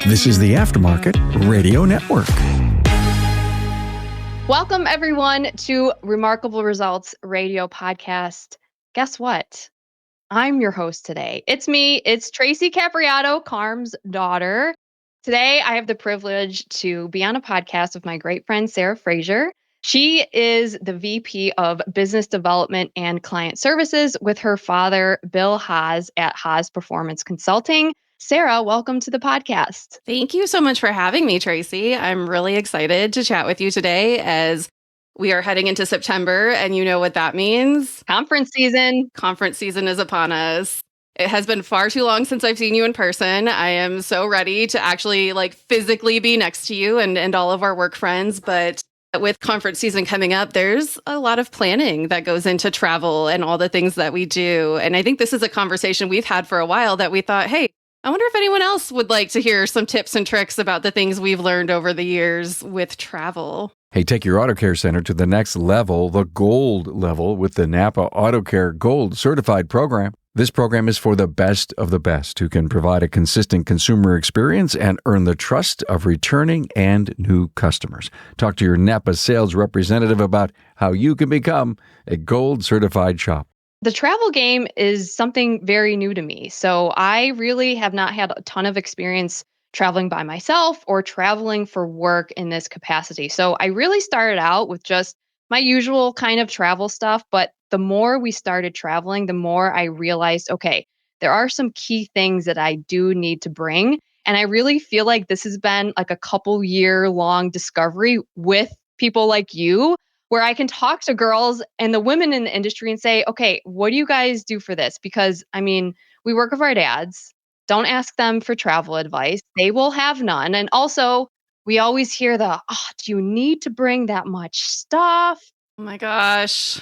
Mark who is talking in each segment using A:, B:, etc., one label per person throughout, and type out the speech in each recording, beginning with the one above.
A: This is the Aftermarket Radio Network.
B: Welcome, everyone, to Remarkable Results Radio Podcast. Guess what? I'm your host today. It's me. It's Tracy Capriotto, Carm's daughter. Today, I have the privilege to be on a podcast with my great friend, Sara Frazier. She is the VP of Business Development and Client Services with her father, Bill Haas, at Haas Performance Consulting. Sara, welcome to the podcast.
C: Thank you so much for having me, Tracy. I'm really excited to chat with you today as we are heading into September, and you know what that means.
B: Conference season.
C: Conference season is upon us. It has been far too long since I've seen you in person. I am so ready to actually physically be next to you and all of our work friends. But with conference season coming up, there's a lot of planning that goes into travel and all the things that we do. And I think this is a conversation we've had for a while that we thought, hey, I wonder if anyone else would like to hear some tips and tricks about the things we've learned over the years with travel.
A: Hey, take your auto care center to the next level, the gold level, with the Napa Auto Care Gold Certified program. This program is for the best of the best who can provide a consistent consumer experience and earn the trust of returning and new customers. Talk to your Napa sales representative about how you can become a gold certified shop.
B: The travel game is something very new to me. So I really have not had a ton of experience traveling by myself or traveling for work in this capacity. So I really started out with just my usual kind of travel stuff. But the more we started traveling, the more I realized, okay, there are some key things that I do need to bring. And I really feel like this has been like a couple year long discovery with people like you, where I can talk to girls and the women in the industry and say, okay, what do you guys do for this? Because, we work with our dads. Don't ask them for travel advice. They will have none. And also, we always hear do you need to bring that much stuff?
C: Oh my gosh.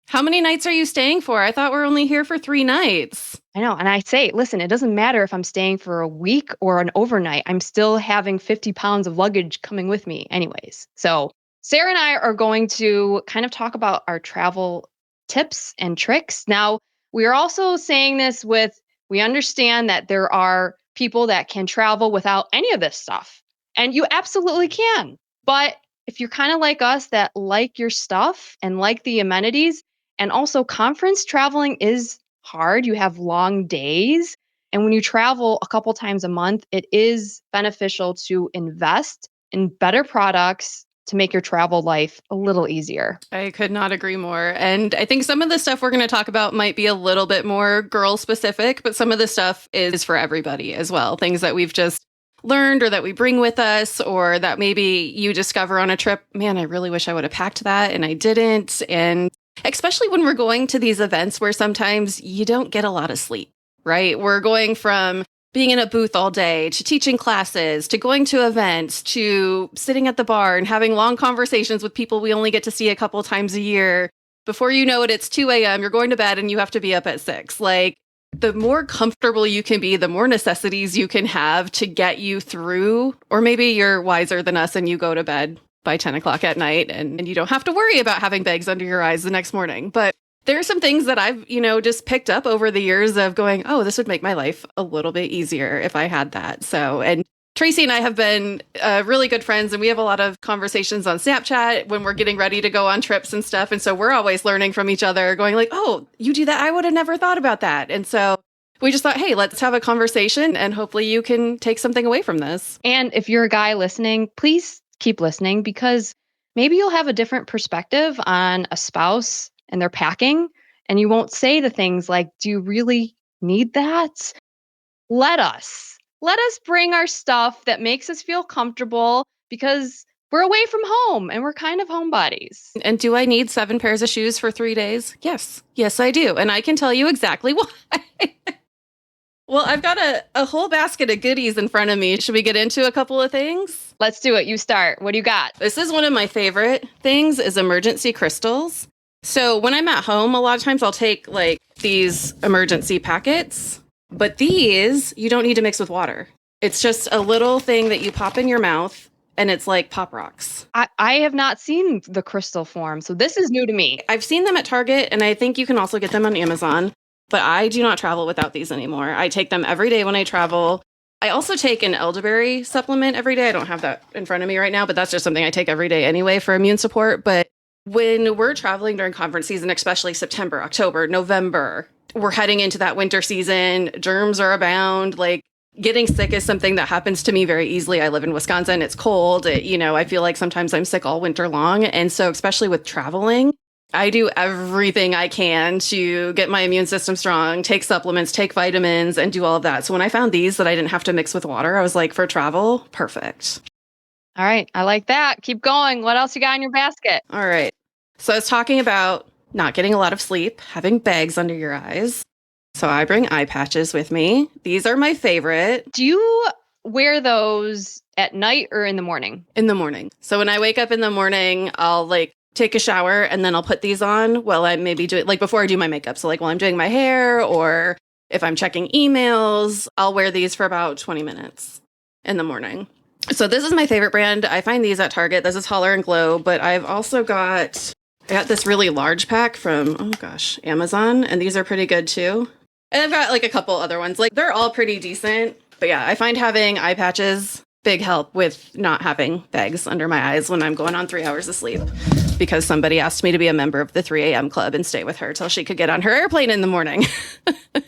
C: How many nights are you staying for? I thought we're only here for 3 nights.
B: I know. And I say, listen, it doesn't matter if I'm staying for a week or an overnight. I'm still having 50 pounds of luggage coming with me anyways. So Sara and I are going to kind of talk about our travel tips and tricks. Now, we are also saying this we understand that there are people that can travel without any of this stuff. And you absolutely can. But if you're kind of like us that like your stuff and like the amenities, and also conference traveling is hard. You have long days. And when you travel a couple times a month, it is beneficial to invest in better products to make your travel life a little easier.
C: I could not agree more. And I think some of the stuff we're going to talk about might be a little bit more girl specific, but some of the stuff is for everybody as well. Things that we've just learned or that we bring with us or that maybe you discover on a trip. Man, I really wish I would have packed that and I didn't. And especially when we're going to these events where sometimes you don't get a lot of sleep, right? We're going from being in a booth all day, to teaching classes, to going to events, to sitting at the bar and having long conversations with people we only get to see a couple times a year. Before you know it, it's 2 a.m., you're going to bed and you have to be up at 6. The more comfortable you can be, the more necessities you can have to get you through. Or maybe you're wiser than us and you go to bed by 10 o'clock at night and you don't have to worry about having bags under your eyes the next morning. But there are some things that I've, just picked up over the years of going, oh, this would make my life a little bit easier if I had that. So, and Tracy and I have been really good friends and we have a lot of conversations on Snapchat when we're getting ready to go on trips and stuff. And so we're always learning from each other going oh, you do that. I would have never thought about that. And so we just thought, hey, let's have a conversation and hopefully you can take something away from this.
B: And if you're a guy listening, please keep listening because maybe you'll have a different perspective on a spouse and their packing, and you won't say the things like, do you really need that? Let us bring our stuff that makes us feel comfortable because we're away from home and we're kind of homebodies.
C: And do I need 7 pairs of shoes for 3 days? Yes, I do. And I can tell you exactly why. Well, I've got a whole basket of goodies in front of me. Should we get into a couple of things?
B: Let's do it. You start. What do you got?
C: This is one of my favorite things is emergency crystals. So when I'm at home, a lot of times I'll take these emergency packets, but these you don't need to mix with water. It's just a little thing that you pop in your mouth and it's like Pop Rocks.
B: I have not seen the crystal form, so this is new to me.
C: I've seen them at Target and I think you can also get them on Amazon, but I do not travel without these anymore. I take them every day when I travel. I also take an elderberry supplement every day. I don't have that in front of me right now, but that's just something I take every day anyway for immune support. But when we're traveling during conference season, especially September, October, November, we're heading into that winter season. Germs are abound. Like, getting sick is something that happens to me very easily. I live in Wisconsin. It's cold. I feel like sometimes I'm sick all winter long. And so especially with traveling, I do everything I can to get my immune system strong, take supplements, take vitamins, and do all of that. So when I found these that I didn't have to mix with water, I was like, for travel, perfect.
B: All right. I like that. Keep going. What else you got in your basket?
C: All right. So I was talking about not getting a lot of sleep, having bags under your eyes. So I bring eye patches with me. These are my favorite.
B: Do you wear those at night or in the morning?
C: In the morning. So when I wake up in the morning, I'll take a shower and then I'll put these on while I maybe do it before I do my makeup. So while I'm doing my hair or if I'm checking emails, I'll wear these for about 20 minutes in the morning. So this is my favorite brand. I find these at Target. This is Holler and Glow, but I've also got this really large pack from, Amazon. And these are pretty good too. And I've got a couple other ones. They're all pretty decent. But yeah, I find having eye patches big help with not having bags under my eyes when I'm going on 3 hours of sleep. Because somebody asked me to be a member of the 3 a.m. club and stay with her till she could get on her airplane in the morning.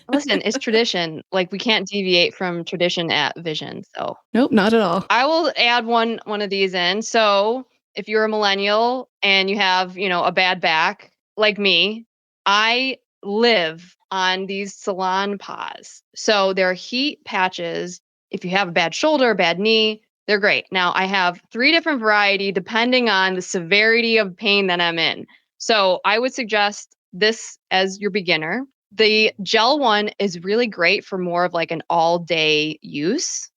B: Listen, it's tradition. We can't deviate from tradition at Vision. So
C: nope, not at all.
B: I will add one of these in. So if you're a millennial and you have, a bad back like me, I live on these Salon Paws. So they're heat patches. If you have a bad shoulder, a bad knee, they're great. Now I have 3 different variety depending on the severity of pain that I'm in. So I would suggest this as your beginner. The gel one is really great for more of an all day use.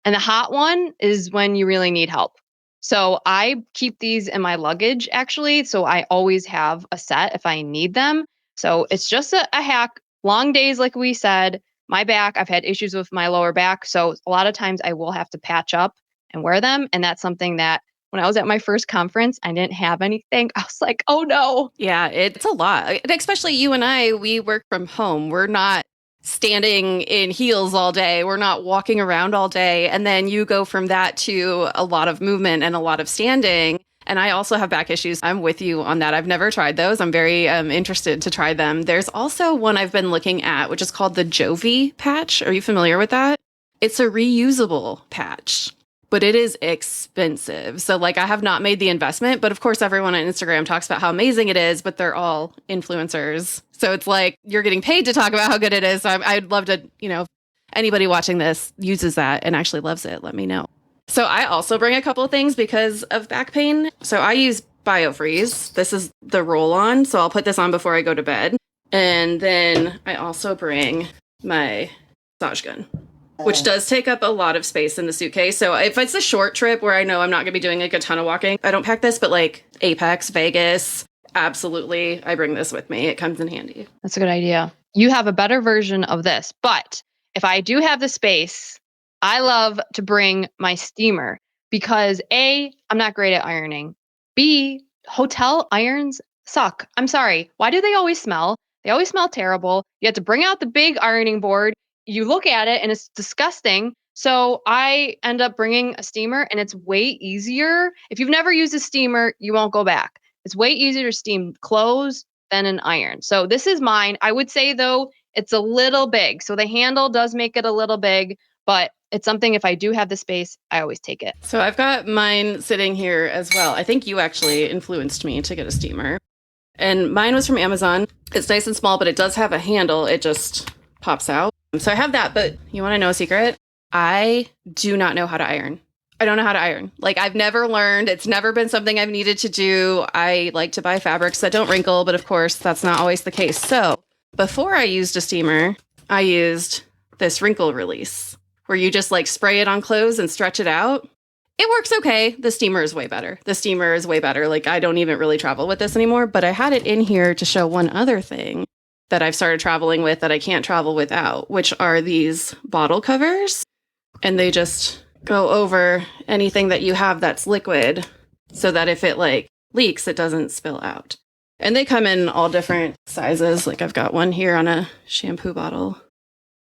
B: And the hot one is when you really need help. So I keep these in my luggage actually. So I always have a set if I need them. So it's just a hack. Long days, like we said, my back, I've had issues with my lower back. So a lot of times I will have to patch up and wear them. And that's something that when I was at my first conference, I didn't have anything. I was like, oh no.
C: Yeah, it's a lot. And especially you and I, we work from home. We're not standing in heels all day. We're not walking around all day. And then you go from that to a lot of movement and a lot of standing. And I also have back issues. I'm with you on that. I've never tried those. I'm very interested to try them. There's also one I've been looking at, which is called the Jovi patch. Are you familiar with that? It's a reusable patch, but it is expensive. So I have not made the investment, but of course everyone on Instagram talks about how amazing it is, but they're all influencers. So it's you're getting paid to talk about how good it is. So I'd love to, anybody watching this uses that and actually loves it. Let me know. So I also bring a couple of things because of back pain. So I use BioFreeze. This is the roll-on. So I'll put this on before I go to bed. And then I also bring my massage gun, which does take up a lot of space in the suitcase. So if it's a short trip where I know I'm not going to be doing a ton of walking, I don't pack this, but Apex, Vegas, absolutely, I bring this with me. It comes in handy.
B: That's a good idea. You have a better version of this, but if I do have the space, I love to bring my steamer because A, I'm not great at ironing. B, hotel irons suck. I'm sorry. Why do they always smell? They always smell terrible. You have to bring out the big ironing board. You look at it and it's disgusting. So I end up bringing a steamer and it's way easier. If you've never used a steamer, you won't go back. It's way easier to steam clothes than an iron. So this is mine. I would say though, it's a little big. So the handle does make it a little big, but it's something if I do have the space, I always take it.
C: So I've got mine sitting here as well. I think you actually influenced me to get a steamer. And mine was from Amazon. It's nice and small, but it does have a handle. It just pops out. So I have that, but you want to know a secret? I do not know how to iron. I don't know how to iron. I've never learned. It's never been something I've needed to do. I like to buy fabrics that don't wrinkle, but of course, that's not always the case. So before I used a steamer, I used this wrinkle release where you just spray it on clothes and stretch it out. It works okay. The steamer is way better. I don't even really travel with this anymore, but I had it in here to show one other thing that I've started traveling with that I can't travel without, which are these bottle covers. And they just go over anything that you have that's liquid so that if it leaks, it doesn't spill out. And they come in all different sizes. I've got one here on a shampoo bottle.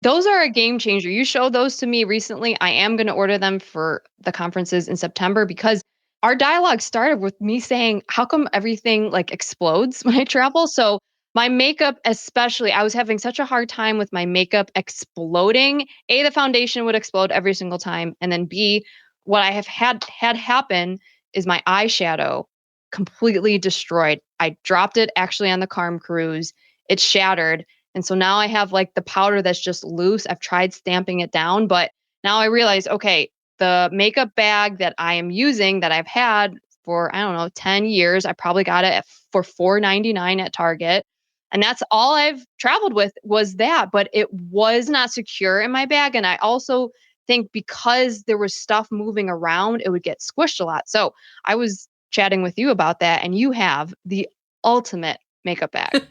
B: Those are a game changer. You showed those to me recently. I am going to order them for the conferences in September because our dialogue started with me saying, how come everything like explodes when I travel? So my makeup, especially, I was having such a hard time with my makeup exploding. A, the foundation would explode every single time. And then B, what I have had happen is my eyeshadow completely destroyed. I dropped it actually on the Carm cruise. It shattered. And so now I have like the powder that's just loose. I've tried stamping it down, but now I realize, okay, the makeup bag that I am using that I've had for, I don't know, 10 years, I probably got it for $4.99 at Target. And that's all I've traveled with was that, but it was not secure in my bag. And I also think because there was stuff moving around, it would get squished a lot. So I was chatting with you about that, and you have the ultimate makeup bag.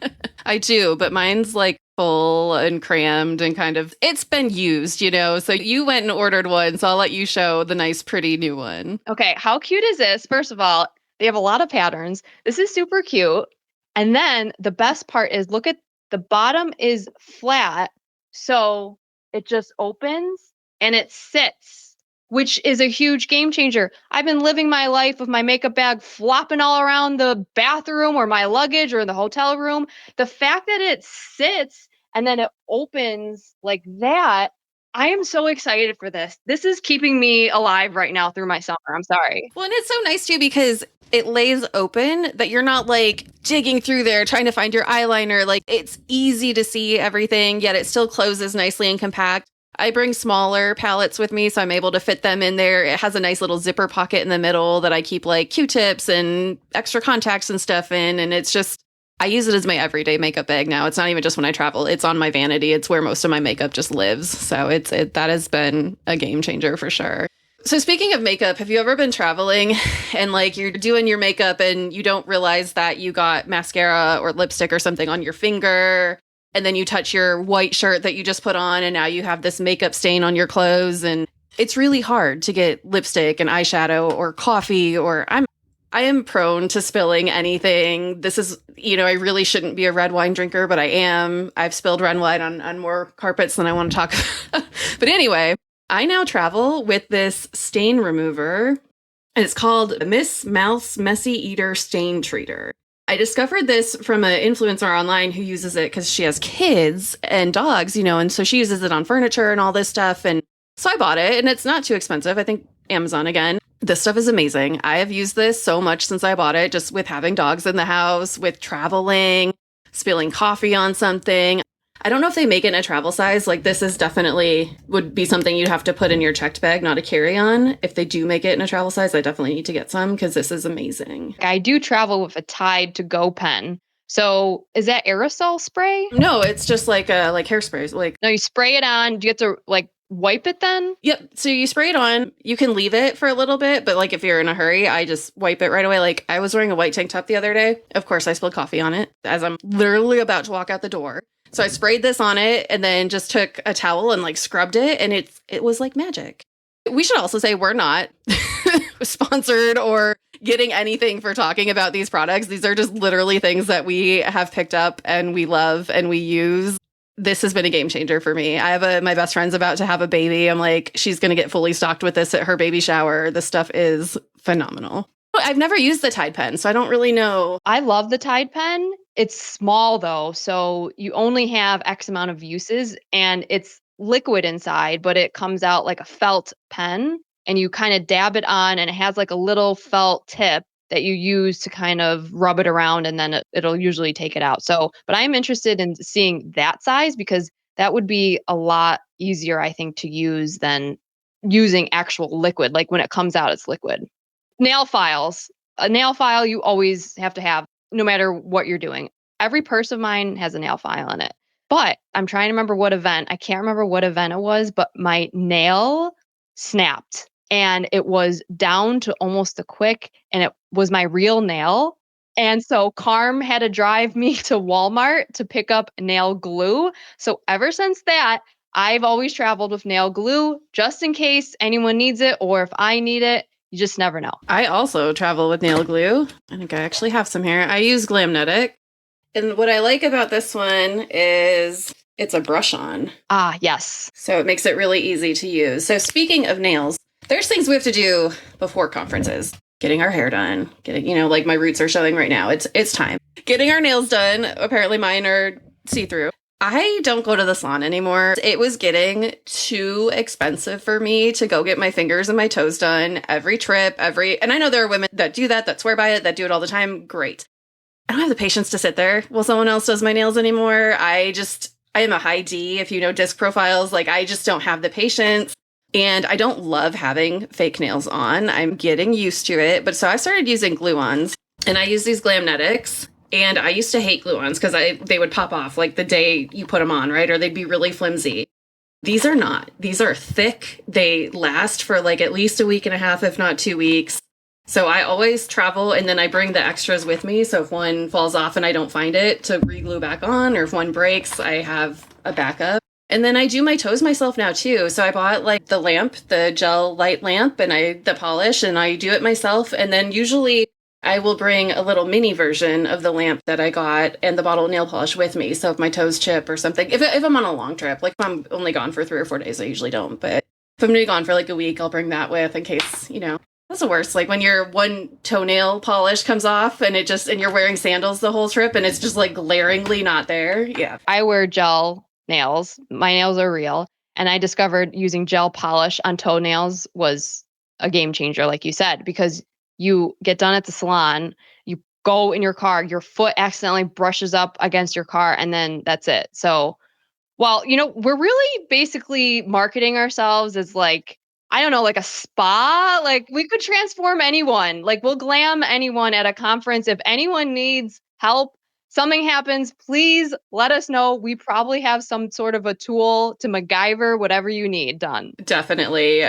C: I do, but mine's like full and crammed and kind of, it's been used, So you went and ordered one, so I'll let you show the nice, pretty new one.
B: Okay, how cute is this? First of all, they have a lot of patterns. This is super cute. And then the best part is look at the bottom is flat. So it just opens and it sits, which is a huge game changer. I've been living my life with my makeup bag flopping all around the bathroom or my luggage or in the hotel room. The fact that it sits and then it opens like that, I am so excited for this. This is keeping me alive right now through my summer. I'm sorry.
C: Well, and it's so nice too because it lays open that you're not like digging through there trying to find your eyeliner. Like it's easy to see everything, yet it still closes nicely and compact. I bring smaller palettes with me, so I'm able to fit them in there. It has a nice little zipper pocket in the middle that I keep like Q-tips and extra contacts and stuff in. And it's just, I use it as my everyday makeup bag now. It's not even just when I travel. It's on my vanity. It's where most of my makeup just lives. So that has been a game changer for sure. So speaking of makeup, have you ever been traveling and like you're doing your makeup and you don't realize that you got mascara or lipstick or something on your finger? And then you touch your white shirt that you just put on and now you have this makeup stain on your clothes. And it's really hard to get lipstick and eyeshadow or coffee or I am prone to spilling anything. This is, I really shouldn't be a red wine drinker, but I am. I've spilled red wine on more carpets than I want to talk about. But anyway, I now travel with this stain remover. And it's called Miss Mouth's Messy Eater Stain Treater. I discovered this from an influencer online who uses it because she has kids and dogs, and so she uses it on furniture and all this stuff. And so I bought it and it's not too expensive. I think Amazon again. This stuff is amazing. I have used this so much since I bought it, just with having dogs in the house, with traveling, spilling coffee on something. I don't know if they make it in a travel size. Like this is definitely would be something you'd have to put in your checked bag, not a carry-on. If they do make it in a travel size, I definitely need to get some because this is amazing.
B: I do travel with a Tide to Go pen. So is that aerosol spray?
C: No, it's just like hairspray.
B: No, you spray it on. Do you have to like wipe it then?
C: Yep. So you spray it on. You can leave it for a little bit, but like if you're in a hurry, I just wipe it right away. Like I was wearing a white tank top the other day. Of course, I spilled coffee on it as I'm literally about to walk out the door. So I sprayed this on it and then just took a towel and like scrubbed it. And it was like magic. We should also say we're not sponsored or getting anything for talking about these products. These are just literally things that we have picked up and we love and we use. This has been a game changer for me. I have my best friend's about to have a baby. I'm like, she's going to get fully stocked with this at her baby shower. This stuff is phenomenal. I've never used the Tide pen, so I don't really know.
B: I love the Tide pen. It's small though, so you only have X amount of uses and it's liquid inside, but it comes out like a felt pen and you kind of dab it on and it has like a little felt tip that you use to kind of rub it around and then it'll usually take it out. So, but I'm interested in seeing that size because that would be a lot easier, I think, to use than using actual liquid. Like when it comes out, it's liquid. Nail files. A nail file you always have to have no matter what you're doing. Every purse of mine has a nail file in it. But I'm trying to remember what event. I can't remember what event it was, but my nail snapped and it was down to almost the quick and it was my real nail. And so Carm had to drive me to Walmart to pick up nail glue. So ever since that, I've always traveled with nail glue just in case anyone needs it or if I need it. You just never know.
C: I also travel with nail glue. I think I actually have some here. I use Glamnetic. And what I like about this one is it's a brush on.
B: Ah, yes.
C: So it makes it really easy to use. So speaking of nails, there's things we have to do before conferences. Getting our hair done, like my roots are showing right now. It's time. Getting our nails done. Apparently mine are see-through. I don't go to the salon anymore. It was getting too expensive for me to go get my fingers and my toes done every trip, and I know there are women that do that swear by it, that do it all the time. Great. I don't have the patience to sit there while someone else does my nails anymore. I am a high D, if you know disc profiles. Like, I just don't have the patience. And I don't love having fake nails on. I'm getting used to it. But so I started using glue-ons, and I use these Glamnetics. And I used to hate glue-ons because they would pop off like the day you put them on, right? Or they'd be really flimsy. These are not. These are thick. They last for like at least a week and a half, if not 2 weeks. So I always travel, and then I bring the extras with me. So if one falls off and I don't find it, to re-glue back on, or if one breaks, I have a backup. And then I do my toes myself now too. So I bought like the lamp, the gel light lamp, and the polish, and I do it myself. And then usually I will bring a little mini version of the lamp that I got and the bottle of nail polish with me. So if my toes chip or something, if I'm on a long trip, like if I'm only gone for 3 or 4 days, I usually don't. But if I'm going to be gone for like a week, I'll bring that with in case, that's the worst. Like when your one toenail polish comes off and you're wearing sandals the whole trip and it's just like glaringly not there. Yeah.
B: I wear gel nails. My nails are real. And I discovered using gel polish on toenails was a game changer, like you said, because you get done at the salon, you go in your car, your foot accidentally brushes up against your car, and then that's it. So, well, we're really basically marketing ourselves as like, I don't know, like a spa. Like we could transform anyone. Like we'll glam anyone at a conference. If anyone needs help, something happens, please let us know. We probably have some sort of a tool to MacGyver whatever you need done.
C: Definitely.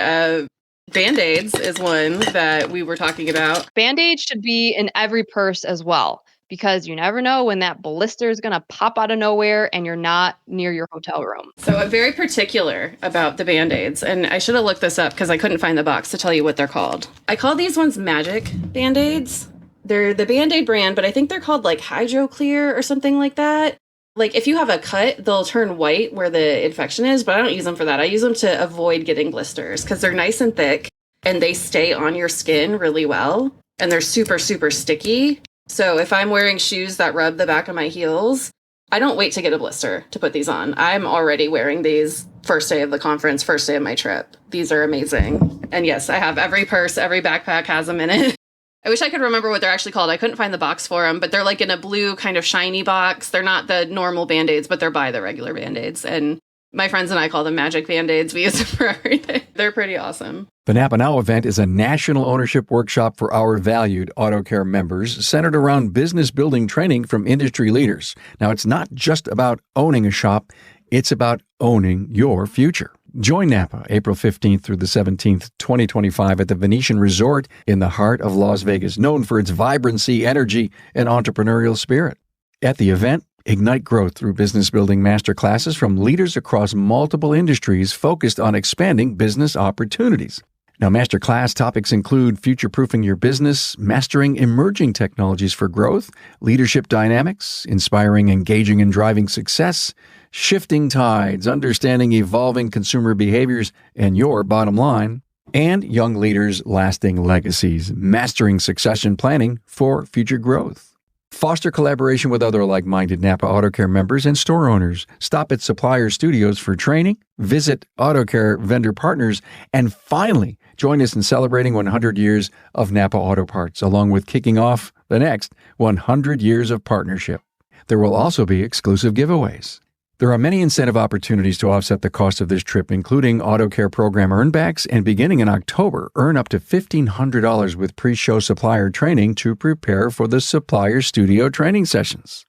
C: Band-Aids is one that we were talking about.
B: Band-Aids should be in every purse as well, because you never know when that blister is going to pop out of nowhere and you're not near your hotel room.
C: So I'm very particular about the Band-Aids, and I should have looked this up because I couldn't find the box to tell you what they're called. I call these ones Magic Band-Aids. They're the Band-Aid brand, but I think they're called like Hydro Clear or something like that. Like if you have a cut, they'll turn white where the infection is, but I don't use them for that. I use them to avoid getting blisters because they're nice and thick and they stay on your skin really well. And they're super, super sticky. So if I'm wearing shoes that rub the back of my heels, I don't wait to get a blister to put these on. I'm already wearing these first day of the conference, first day of my trip. These are amazing. And yes, I have every purse, every backpack has them in it. I wish I could remember what they're actually called. I couldn't find the box for them, but they're like in a blue kind of shiny box. They're not the normal Band-Aids, but they're by the regular Band-Aids. And my friends and I call them Magic Band-Aids. We use them for everything. They're pretty awesome.
A: The Napa Now event is a national ownership workshop for our valued Auto Care members centered around business building training from industry leaders. Now, it's not just about owning a shop. It's about owning your future. Join Napa April 15th through the 17th, 2025 at the Venetian Resort in the heart of Las Vegas, known for its vibrancy, energy, and entrepreneurial spirit. At the event, ignite growth through business building masterclasses from leaders across multiple industries focused on expanding business opportunities. Now, masterclass topics include future-proofing your business, mastering emerging technologies for growth, leadership dynamics, inspiring, engaging, and driving success, shifting tides, understanding evolving consumer behaviors and your bottom line, and young leaders' lasting legacies, mastering succession planning for future growth. Foster collaboration with other like-minded Napa Auto Care members and store owners. Stop at Supplier Studios for training, visit Auto Care vendor partners, and finally, join us in celebrating 100 years of Napa Auto Parts, along with kicking off the next 100 years of partnership. There will also be exclusive giveaways. There are many incentive opportunities to offset the cost of this trip, including Auto Care program earnbacks, and beginning in October, earn up to $1,500 with pre-show supplier training to prepare for the Supplier Studio training sessions.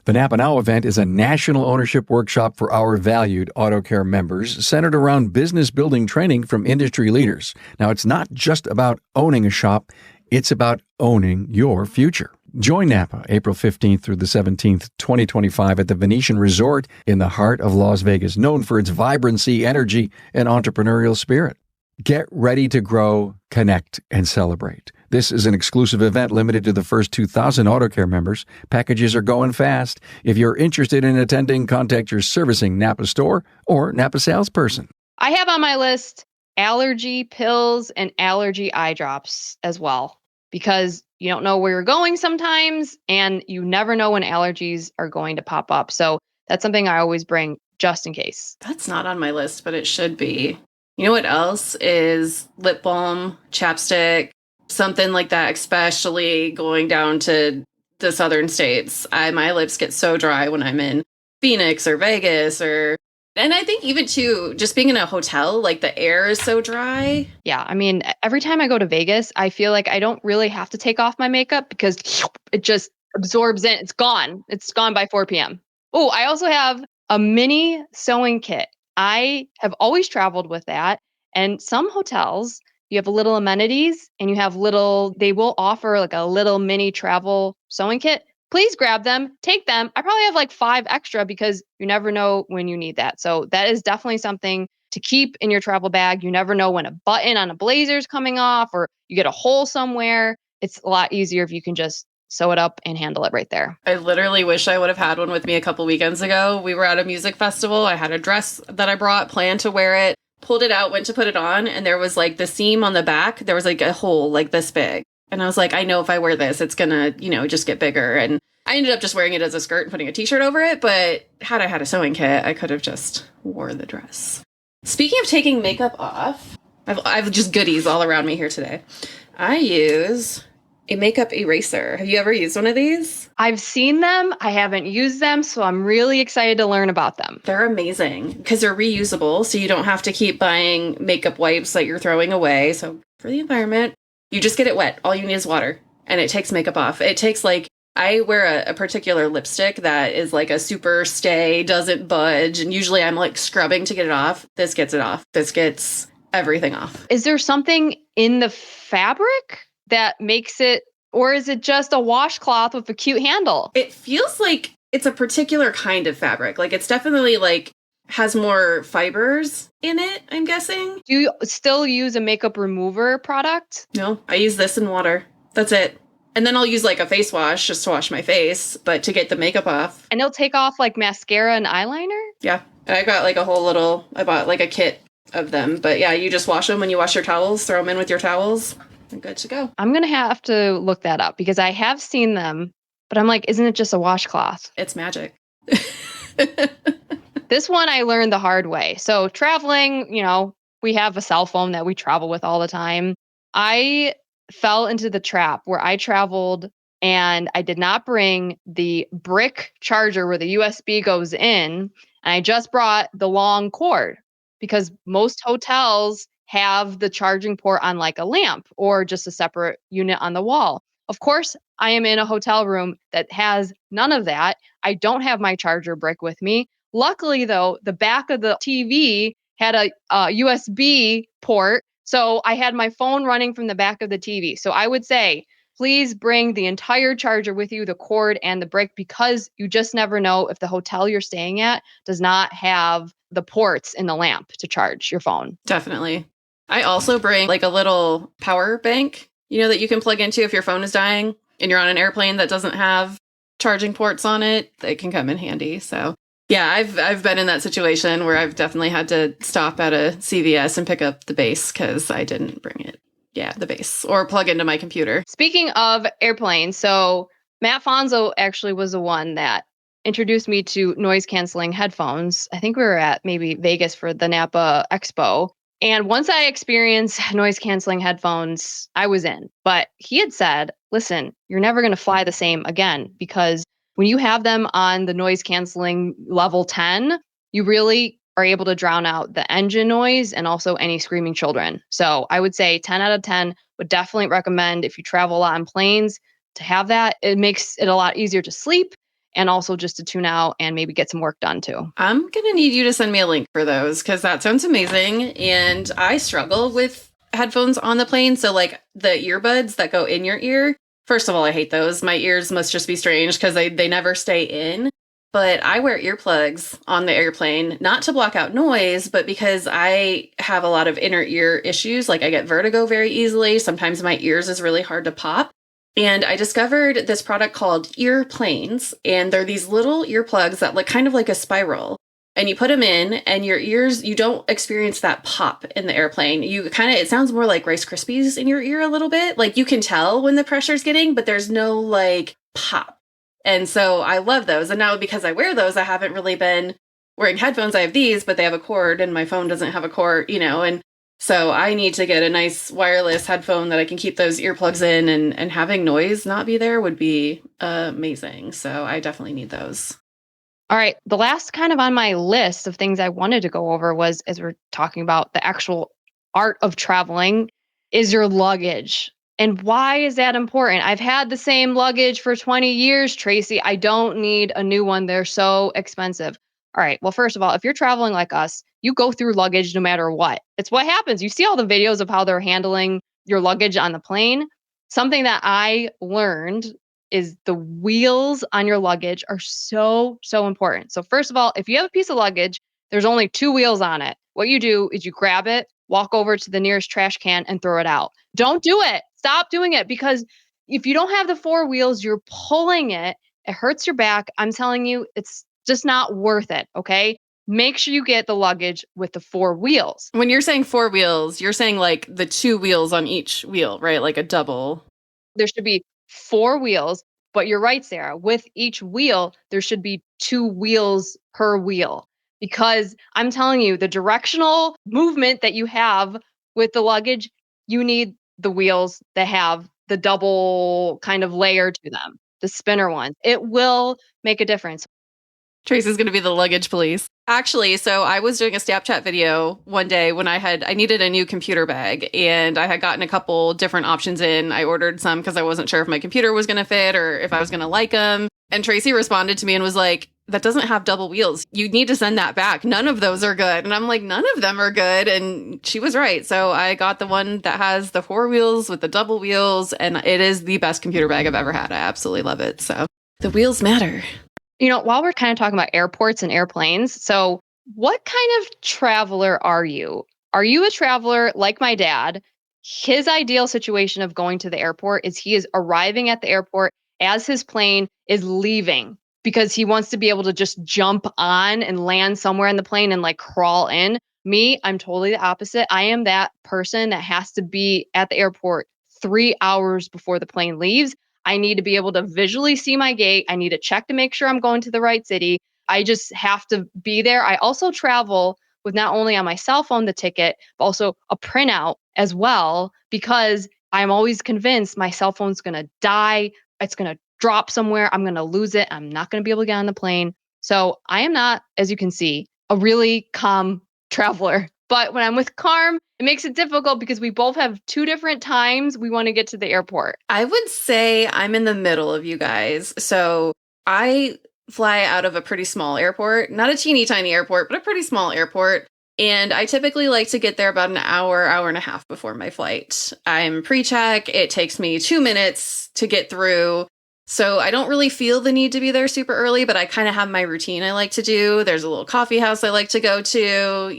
A: The Napa Now event is a national ownership workshop for our valued Auto Care members centered around business building training from industry leaders. Now, it's not just about owning a shop, it's about owning your future. Join Napa April 15th through the 17th, 2025 at the Venetian Resort in the heart of Las Vegas, known for its vibrancy, energy, and entrepreneurial spirit. Get ready to grow, connect, and celebrate. This is an exclusive event limited to the first 2,000 AutoCare members. Packages are going fast. If you're interested in attending, contact your servicing Napa store or Napa salesperson.
B: I have on my list allergy pills and allergy eye drops as well, because you don't know where you're going sometimes and you never know when allergies are going to pop up. So that's something I always bring just in case.
C: That's not on my list, but it should be. You know what else is lip balm, chapstick, something like that, especially going down to the southern states. My lips get so dry when I'm in Phoenix or Vegas and I think even too, just being in a hotel, like the air is so dry.
B: Yeah, I mean, every time I go to Vegas, I feel like I don't really have to take off my makeup because it just absorbs in. It's gone. It's gone by 4 p.m. Oh, I also have a mini sewing kit. I have always traveled with that. And some hotels, you have little amenities and you have they will offer like a little mini travel sewing kit. Please grab them, take them. I probably have like 5 extra because you never know when you need that. So that is definitely something to keep in your travel bag. You never know when a button on a blazer is coming off or you get a hole somewhere. It's a lot easier if you can just sew it up and handle it right there.
C: I literally wish I would have had one with me a couple weekends ago. We were at a music festival. I had a dress that I brought, planned to wear it, pulled it out, went to put it on, and there was like the seam on the back. There was like a hole like this big. And I was like, I know if I wear this, it's going to, just get bigger. And I ended up just wearing it as a skirt and putting a t-shirt over it. But had I had a sewing kit, I could have just wore the dress. Speaking of taking makeup off, I've just goodies all around me here today. I use a makeup eraser. Have you ever used one of these?
B: I've seen them. I haven't used them, so I'm really excited to learn about them.
C: They're amazing because they're reusable, so you don't have to keep buying makeup wipes that you're throwing away. So for the environment, you just get it wet. All you need is water, and it takes makeup off. It takes I wear a particular lipstick that is like a super stay, doesn't budge, and usually I'm like scrubbing to get it off. This gets it off. This gets everything off.
B: Is there something in the fabric that makes it, or is it just a washcloth with a cute handle?
C: It feels like it's a particular kind of fabric. Like it's definitely has more fibers in it, I'm guessing.
B: Do you still use a makeup remover product?
C: No, I use this in water. That's it. And then I'll use a face wash just to wash my face, but to get the makeup off.
B: And it'll take off mascara and eyeliner?
C: Yeah. I got I bought a kit of them. But yeah, you just wash them when you wash your towels, throw them in with your towels. I'm good to go.
B: I'm going to have to look that up because I have seen them, but I'm like, isn't it just a washcloth?
C: It's magic.
B: This one I learned the hard way. So traveling, we have a cell phone that we travel with all the time. I fell into the trap where I traveled and I did not bring the brick charger where the USB goes in. And I just brought the long cord because most hotels have the charging port on a lamp or just a separate unit on the wall. Of course, I am in a hotel room that has none of that. I don't have my charger brick with me. Luckily, though, the back of the TV had a USB port. So I had my phone running from the back of the TV. So I would say, please bring the entire charger with you, the cord and the brick, because you just never know if the hotel you're staying at does not have the ports in the lamp to charge your phone.
C: Definitely. I also bring a little power bank, that you can plug into if your phone is dying and you're on an airplane that doesn't have charging ports on it. They can come in handy. So yeah, I've been in that situation where I've definitely had to stop at a CVS and pick up the base because I didn't bring it. Yeah, the base or plug into my computer.
B: Speaking of airplanes, so Matt Fonzo actually was the one that introduced me to noise canceling headphones. I think we were at maybe Vegas for the Napa Expo. And once I experienced noise canceling headphones, I was in. But he had said, listen, you're never going to fly the same again because when you have them on the noise canceling level 10, you really are able to drown out the engine noise and also any screaming children. So I would say 10 out of 10 would definitely recommend if you travel a lot on planes to have that. It makes it a lot easier to sleep and also just to tune out and maybe get some work done too.
C: I'm going to need you to send me a link for those because that sounds amazing. And I struggle with headphones on the plane. So the earbuds that go in your ear. First of all, I hate those. My ears must just be strange because they never stay in. But I wear earplugs on the airplane, not to block out noise, but because I have a lot of inner ear issues. Like I get vertigo very easily. Sometimes my ears is really hard to pop. And I discovered this product called ear planes. And they're these little earplugs that look kind of like a spiral. And you put them in and your ears, you don't experience that pop in the airplane. You kind of, it sounds more like Rice Krispies in your ear a little bit. Like you can tell when the pressure's getting, but there's no like pop. And so I love those. And now because I wear those, I haven't really been wearing headphones. I have these, but they have a cord and my phone doesn't have a cord, and so I need to get a nice wireless headphone that I can keep those earplugs in, and having noise not be there would be amazing. So I definitely need those.
B: All right. The last kind of on my list of things I wanted to go over was, as we're talking about the actual art of traveling, is your luggage. And why is that important? I've had the same luggage for 20 years, Tracy. I don't need a new one. They're so expensive. All right. Well, first of all, if you're traveling like us, you go through luggage no matter what. It's what happens. You see all the videos of how they're handling your luggage on the plane. Something that I learned is the wheels on your luggage are so, so important. So first of all, if you have a piece of luggage, there's only 2 wheels on it. What you do is you grab it, walk over to the nearest trash can and throw it out. Don't do it. Stop doing it, because if you don't have the 4 wheels, you're pulling it. It hurts your back. I'm telling you, it's just not worth it. Okay. Make sure you get the luggage with the 4 wheels.
C: When you're saying 4 wheels, you're saying like the 2 wheels on each wheel, right? Like a double.
B: There should be 4 wheels, but you're right, Sarah. With each wheel, there should be 2 wheels per wheel, because I'm telling you, the directional movement that you have with the luggage, you need the wheels that have the double kind of layer to them, the spinner ones. It will make a difference.
C: Tracy's going to be the luggage police. Actually, so I was doing a Snapchat video one day when I needed a new computer bag, and I had gotten a couple different options in. I ordered some because I wasn't sure if my computer was going to fit or if I was going to like them. And Tracy responded to me and was like, that doesn't have double wheels. You need to send that back. None of those are good. And I'm like, none of them are good. And she was right. So I got the one that has the 4 wheels with the double wheels, and it is the best computer bag I've ever had. I absolutely love it. So the wheels matter.
B: While we're kind of talking about airports and airplanes, so what kind of traveler are you? Are you a traveler like my dad? His ideal situation of going to the airport is he is arriving at the airport as his plane is leaving, because he wants to be able to just jump on and land somewhere in the plane and like crawl in. Me, I'm totally the opposite. I am that person that has to be at the airport 3 hours before the plane leaves. I need to be able to visually see my gate. I need to check to make sure I'm going to the right city. I just have to be there. I also travel with not only on my cell phone the ticket, but also a printout as well, because I'm always convinced my cell phone's going to die. It's going to drop somewhere. I'm going to lose it. I'm not going to be able to get on the plane. So I am not, as you can see, a really calm traveler. But when I'm with Carm, it makes it difficult because we both have 2 different times we want to get to the airport.
C: I would say I'm in the middle of you guys. So I fly out of a pretty small airport, not a teeny tiny airport, but a pretty small airport. And I typically like to get there about an hour and a half before my flight. I'm pre-check. It takes me 2 minutes to get through. So I don't really feel the need to be there super early, but I kind of have my routine I like to do. There's a little coffee house I like to go to.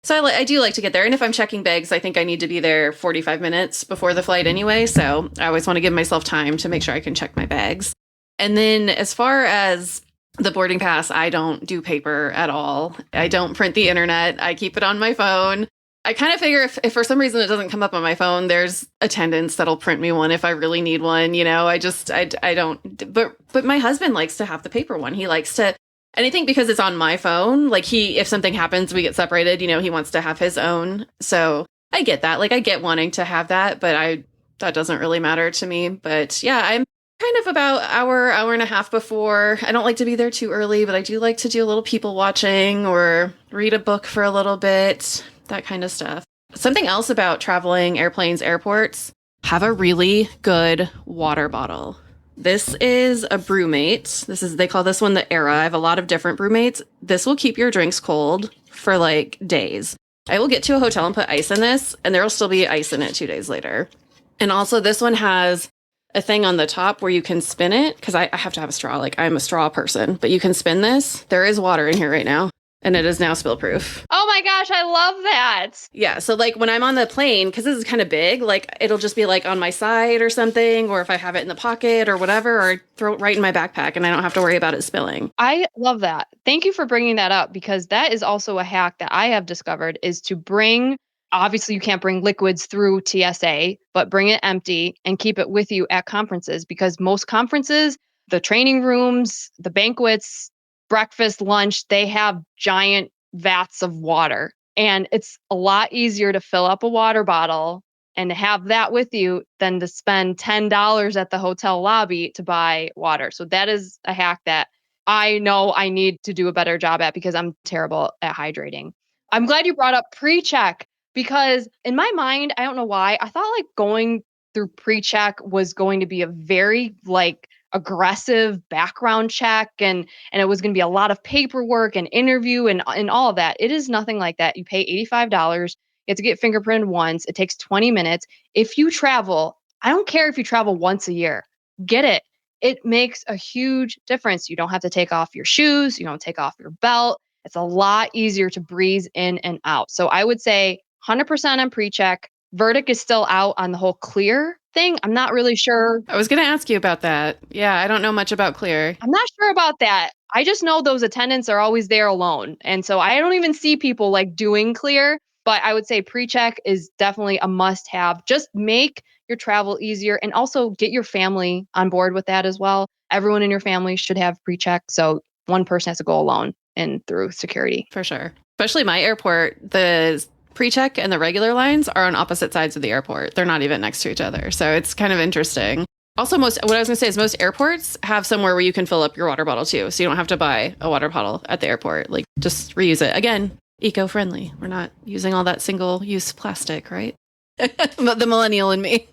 C: I do like to get there. And if I'm checking bags, I think I need to be there 45 minutes before the flight anyway. So I always want to give myself time to make sure I can check my bags. And then as far as the boarding pass, I don't do paper at all. I don't print the internet. I keep it on my phone. I kind of figure if for some reason it doesn't come up on my phone, there's attendants that'll print me one if I really need one. I don't. But my husband likes to have the paper one. He likes to. And I think because it's on my phone, like if something happens, we get separated, he wants to have his own. So I get that. Like I get wanting to have that, but that doesn't really matter to me. But yeah, I'm kind of about hour and a half before. I don't like to be there too early, but I do like to do a little people watching or read a book for a little bit, that kind of stuff. Something else about traveling, airplanes, airports, have a really good water bottle. This is a BrewMate. They call this one the Era. I have a lot of different BrewMates. This will keep your drinks cold for like days. I will get to a hotel and put ice in this, and there will still be ice in it 2 days later. And also this one has a thing on the top where you can spin it, because I have to have a straw. Like, I'm a straw person, but you can spin this. There is water in here right now, and it is now spill proof.
B: Oh my gosh, I love that.
C: Yeah, so like when I'm on the plane, because this is kind of big, like it'll just be like on my side or something, or if I have it in the pocket or whatever, or throw it right in my backpack and I don't have to worry about it spilling.
B: I love that. Thank you for bringing that up, because that is also a hack that I have discovered, is to bring, obviously you can't bring liquids through TSA, but bring it empty and keep it with you at conferences, because most conferences, the training rooms, the banquets, breakfast, lunch, they have giant vats of water. And it's a lot easier to fill up a water bottle and have that with you than to spend $10 at the hotel lobby to buy water. So that is a hack that I know I need to do a better job at, because I'm terrible at hydrating. I'm glad you brought up pre-check, because in my mind, I don't know why, I thought like going through pre-check was going to be a very like aggressive background check, and it was going to be a lot of paperwork and interview and all of that. It is nothing like that. You pay $85. You have to get fingerprinted once. It takes 20 minutes. If you travel, I don't care if you travel once a year, get it. It makes a huge difference. You don't have to take off your shoes. You don't take off your belt. It's a lot easier to breeze in and out. So I would say 100% on pre-check. Verdict is still out on the whole clear thing. I'm not really sure.
C: I was going to ask you about that. Yeah, I don't know much about clear.
B: I'm not sure about that. I just know those attendants are always there alone. And so I don't even see people like doing clear, but I would say pre-check is definitely a must have. Just make your travel easier, and also get your family on board with that as well. Everyone in your family should have pre-check. So one person has to go alone and through security.
C: For sure. Especially my airport, the pre-check and the regular lines are on opposite sides of the airport. They're not even next to each other. So it's kind of interesting. Also, what I was going to say is most airports have somewhere where you can fill up your water bottle too. So you don't have to buy a water bottle at the airport. Like, just reuse it. Again, eco-friendly. We're not using all that single-use plastic, right? The millennial in me.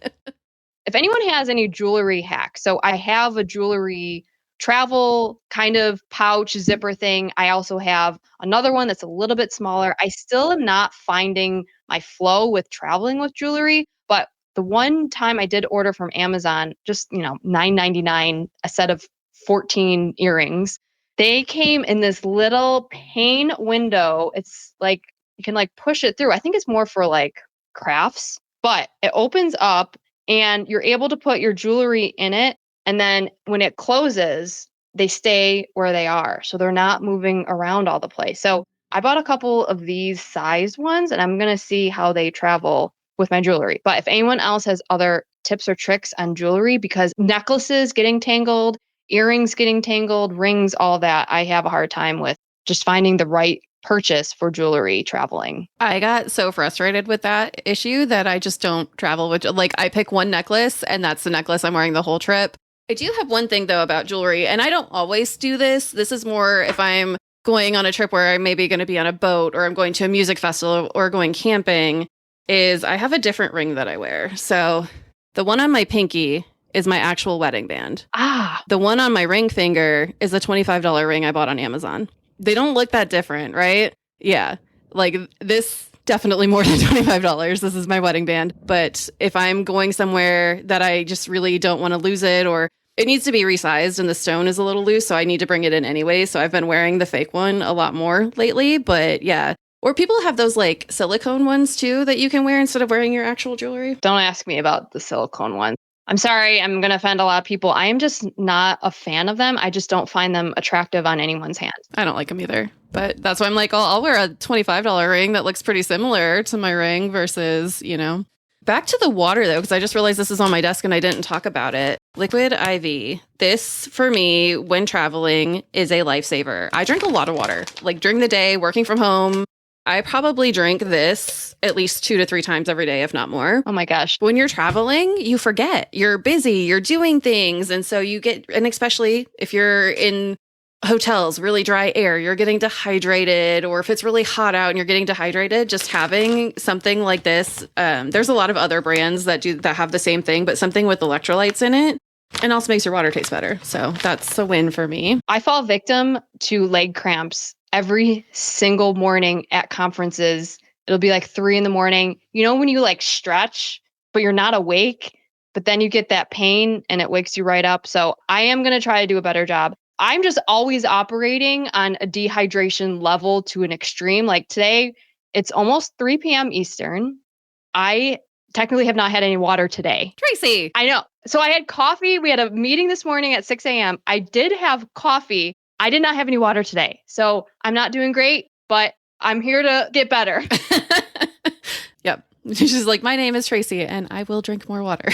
B: If anyone has any jewelry hacks, so I have a jewelry travel kind of pouch zipper thing. I also have another one that's a little bit smaller. I still am not finding my flow with traveling with jewelry, but the one time I did order from Amazon, just, $9.99 a set of 14 earrings. They came in this little pane window. It's like you can like push it through. I think it's more for like crafts, but it opens up and you're able to put your jewelry in it. And then when it closes, they stay where they are. So they're not moving around all the place. So I bought a couple of these sized ones, and I'm going to see how they travel with my jewelry. But if anyone else has other tips or tricks on jewelry, because necklaces getting tangled, earrings getting tangled, rings, all that, I have a hard time with just finding the right purchase for jewelry traveling.
C: I got so frustrated with that issue that I just don't travel with. Like, I pick one necklace and that's the necklace I'm wearing the whole trip. I do have one thing though about jewelry, and I don't always do this. This is more if I'm going on a trip where I'm maybe going to be on a boat, or I'm going to a music festival, or going camping, is I have a different ring that I wear. So the one on my pinky is my actual wedding band. The one on my ring finger is a $25 ring I bought on Amazon. They don't look that different, right? Yeah. Like, this definitely more than $25. This is my wedding band. But if I'm going somewhere that I just really don't want to lose it, or it needs to be resized and the stone is a little loose, so I need to bring it in anyway. So I've been wearing the fake one a lot more lately. But yeah. Or people have those like silicone ones too that you can wear instead of wearing your actual jewelry.
B: Don't ask me about the silicone ones. I'm sorry, I'm going to offend a lot of people. I am just not a fan of them. I just don't find them attractive on anyone's hand.
C: I don't like them either. But that's why I'm like, I'll wear a $25 ring that looks pretty similar to my ring versus, Back to the water, though, because I just realized this is on my desk and I didn't talk about it. Liquid IV. This, for me, when traveling, is a lifesaver. I drink a lot of water. Like, during the day, working from home, I probably drink this at least 2 to 3 times every day, if not more.
B: Oh my gosh.
C: When you're traveling, you forget. You're busy, you're doing things. And so you get, and especially if you're in hotels, really dry air, you're getting dehydrated, or if it's really hot out and you're getting dehydrated, just having something like this. There's a lot of other brands that have the same thing, but something with electrolytes in it, and also makes your water taste better. So that's a win for me.
B: I fall victim to leg cramps every single morning at conferences. It'll be like 3 a.m. When you like stretch, but you're not awake, but then you get that pain and it wakes you right up. So I am going to try to do a better job. I'm just always operating on a dehydration level to an extreme. Like today, it's almost 3 p.m. Eastern. I technically have not had any water today.
C: Tracy.
B: I know. So I had coffee. We had a meeting this morning at 6 a.m. I did have coffee. I did not have any water today. So I'm not doing great, but I'm here to get better.
C: Yep. She's like, my name is Tracy and I will drink more water.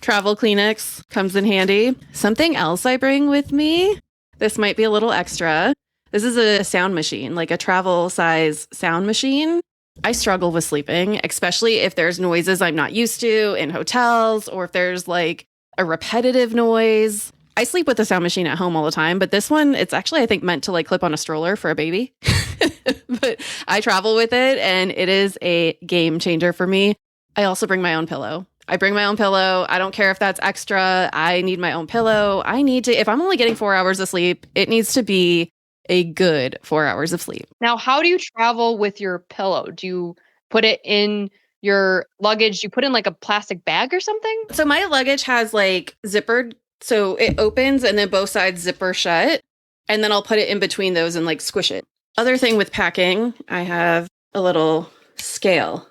C: Travel Kleenex comes in handy. Something else I bring with me, this might be a little extra. This is a sound machine, like a travel size sound machine. I struggle with sleeping, especially if there's noises I'm not used to in hotels or if there's like a repetitive noise. I sleep with the sound machine at home all the time, but this one, it's actually, I think, meant to like clip on a stroller for a baby. But I travel with it and it is a game changer for me. I also bring my own pillow. I bring my own pillow. I don't care if that's extra. I need my own pillow. If I'm only getting 4 hours of sleep, it needs to be a good 4 hours of sleep.
B: Now, how do you travel with your pillow? Do you put it in your luggage? Do you put it in like a plastic bag or something?
C: So my luggage has like zippered. So it opens and then both sides zipper shut. And then I'll put it in between those and like squish it. Other thing with packing, I have a little scale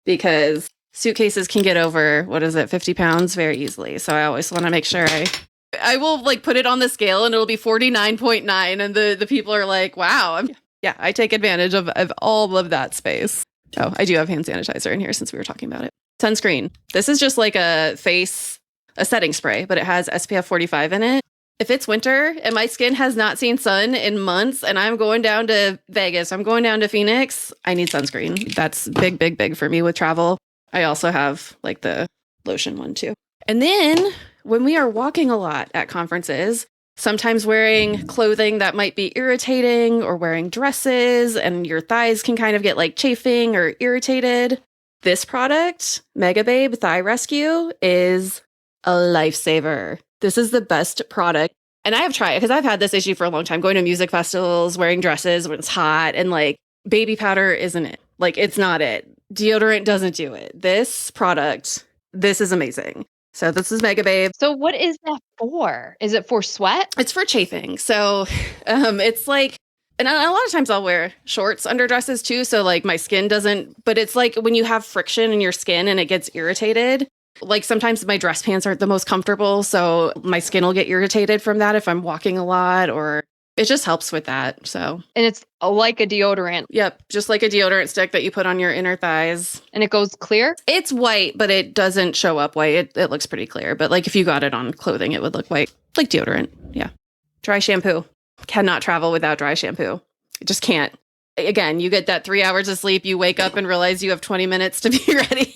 C: because suitcases can get over, 50 pounds very easily. So I always want to make sure I will like put it on the scale and it'll be 49.9. And the people are like, wow. Yeah, I take advantage of all of that space. Oh, I do have hand sanitizer in here since we were talking about it. Sunscreen. This is just like a setting spray, but it has SPF 45 in it. If it's winter and my skin has not seen sun in months and I'm going down to Vegas, I'm going down to Phoenix, I need sunscreen. That's big, big, big for me with travel. I also have like the lotion one too. And then when we are walking a lot at conferences, sometimes wearing clothing that might be irritating or wearing dresses and your thighs can kind of get like chafing or irritated. This product, Mega Babe Thigh Rescue, is a lifesaver. This is the best product. And I have tried it because I've had this issue for a long time, going to music festivals, wearing dresses when it's hot, and like baby powder isn't it. Like it's not it. Deodorant doesn't do it. This product, this is amazing. So this is Mega Babe.
B: So what is that for? Is it for sweat?
C: It's for chafing. So it's like, and a lot of times I'll wear shorts under dresses too. So like my skin doesn't, but it's like when you have friction in your skin and it gets irritated. Like sometimes my dress pants aren't the most comfortable. So my skin will get irritated from that if I'm walking a lot, or it just helps with that. So,
B: and it's like a deodorant.
C: Yep. Just like a deodorant stick that you put on your inner thighs.
B: And it goes clear?
C: It's white, but it doesn't show up white. It looks pretty clear. But like if you got it on clothing, it would look white, like deodorant. Yeah. Dry shampoo. Cannot travel without dry shampoo. It just can't. Again, you get that 3 hours of sleep. You wake up and realize you have 20 minutes to be ready.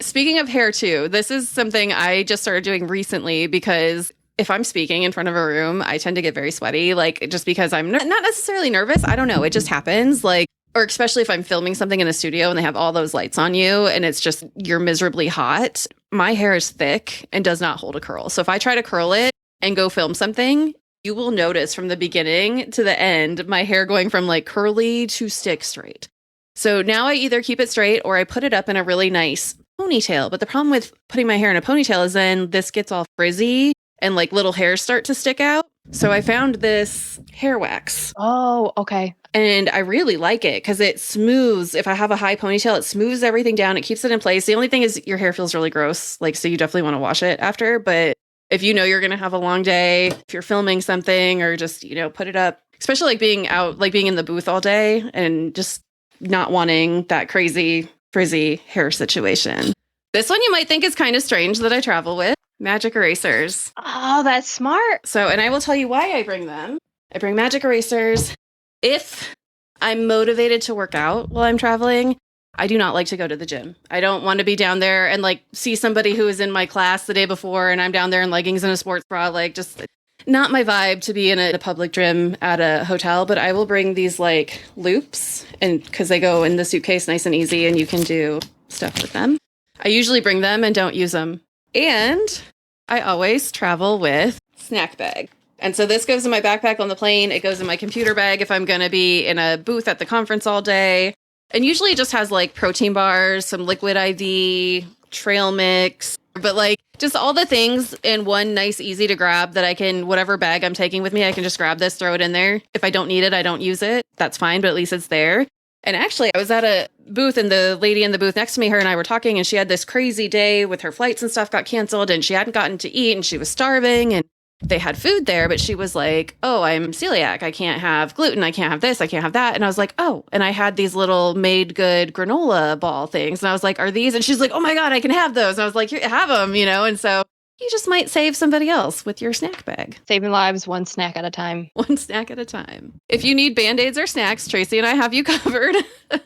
C: Speaking of hair too, this is something I just started doing recently because if I'm speaking in front of a room, I tend to get very sweaty, like just because I'm not necessarily nervous. I don't know. It just happens. Like, or especially if I'm filming something in a studio and they have all those lights on you and it's just, you're miserably hot. My hair is thick and does not hold a curl. So if I try to curl it and go film something, you will notice from the beginning to the end, my hair going from like curly to stick straight. So now I either keep it straight or I put it up in a really nice ponytail. But the problem with putting my hair in a ponytail is then this gets all frizzy and like little hairs start to stick out. So I found this hair wax.
B: Oh, okay.
C: And I really like it because it smooths. If I have a high ponytail, it smooths everything down. It keeps it in place. The only thing is your hair feels really gross. Like, so you definitely want to wash it after. But if you know you're going to have a long day, if you're filming something or just, put it up, especially like being out, like being in the booth all day and just not wanting that crazy frizzy hair situation. This one you might think is kind of strange that I travel with. Magic erasers.
B: Oh, that's smart.
C: So, and I will tell you why I bring them. I bring magic erasers. If I'm motivated to work out while I'm traveling, I do not like to go to the gym. I don't want to be down there and like see somebody who was in my class the day before and I'm down there in leggings and a sports bra, like just not my vibe to be in a public gym at a hotel. But I will bring these like loops and because they go in the suitcase nice and easy and you can do stuff with them. I usually bring them and don't use them. And I always travel with snack bag. And so this goes in my backpack on the plane. It goes in my computer bag if I'm going to be in a booth at the conference all day. And usually it just has like protein bars, some liquid IV, trail mix, but like just all the things in one nice, easy to grab that I can, whatever bag I'm taking with me, I can just grab this, throw it in there. If I don't need it, I don't use it. That's fine, but at least it's there. And actually, I was at a booth and the lady in the booth next to me, her and I were talking, and she had this crazy day with her flights and stuff got canceled and she hadn't gotten to eat and she was starving and they had food there, but she was like, oh, I'm celiac. I can't have gluten. I can't have this. I can't have that. And I was like, oh, and I had these little made good granola ball things. And I was like, are these? And she's like, oh my God, I can have those. And I was like, here, have them, And so you just might save somebody else with your snack bag.
B: Saving lives one snack at a time.
C: One snack at a time. If you need Band-Aids or snacks, Tracy and I have you covered.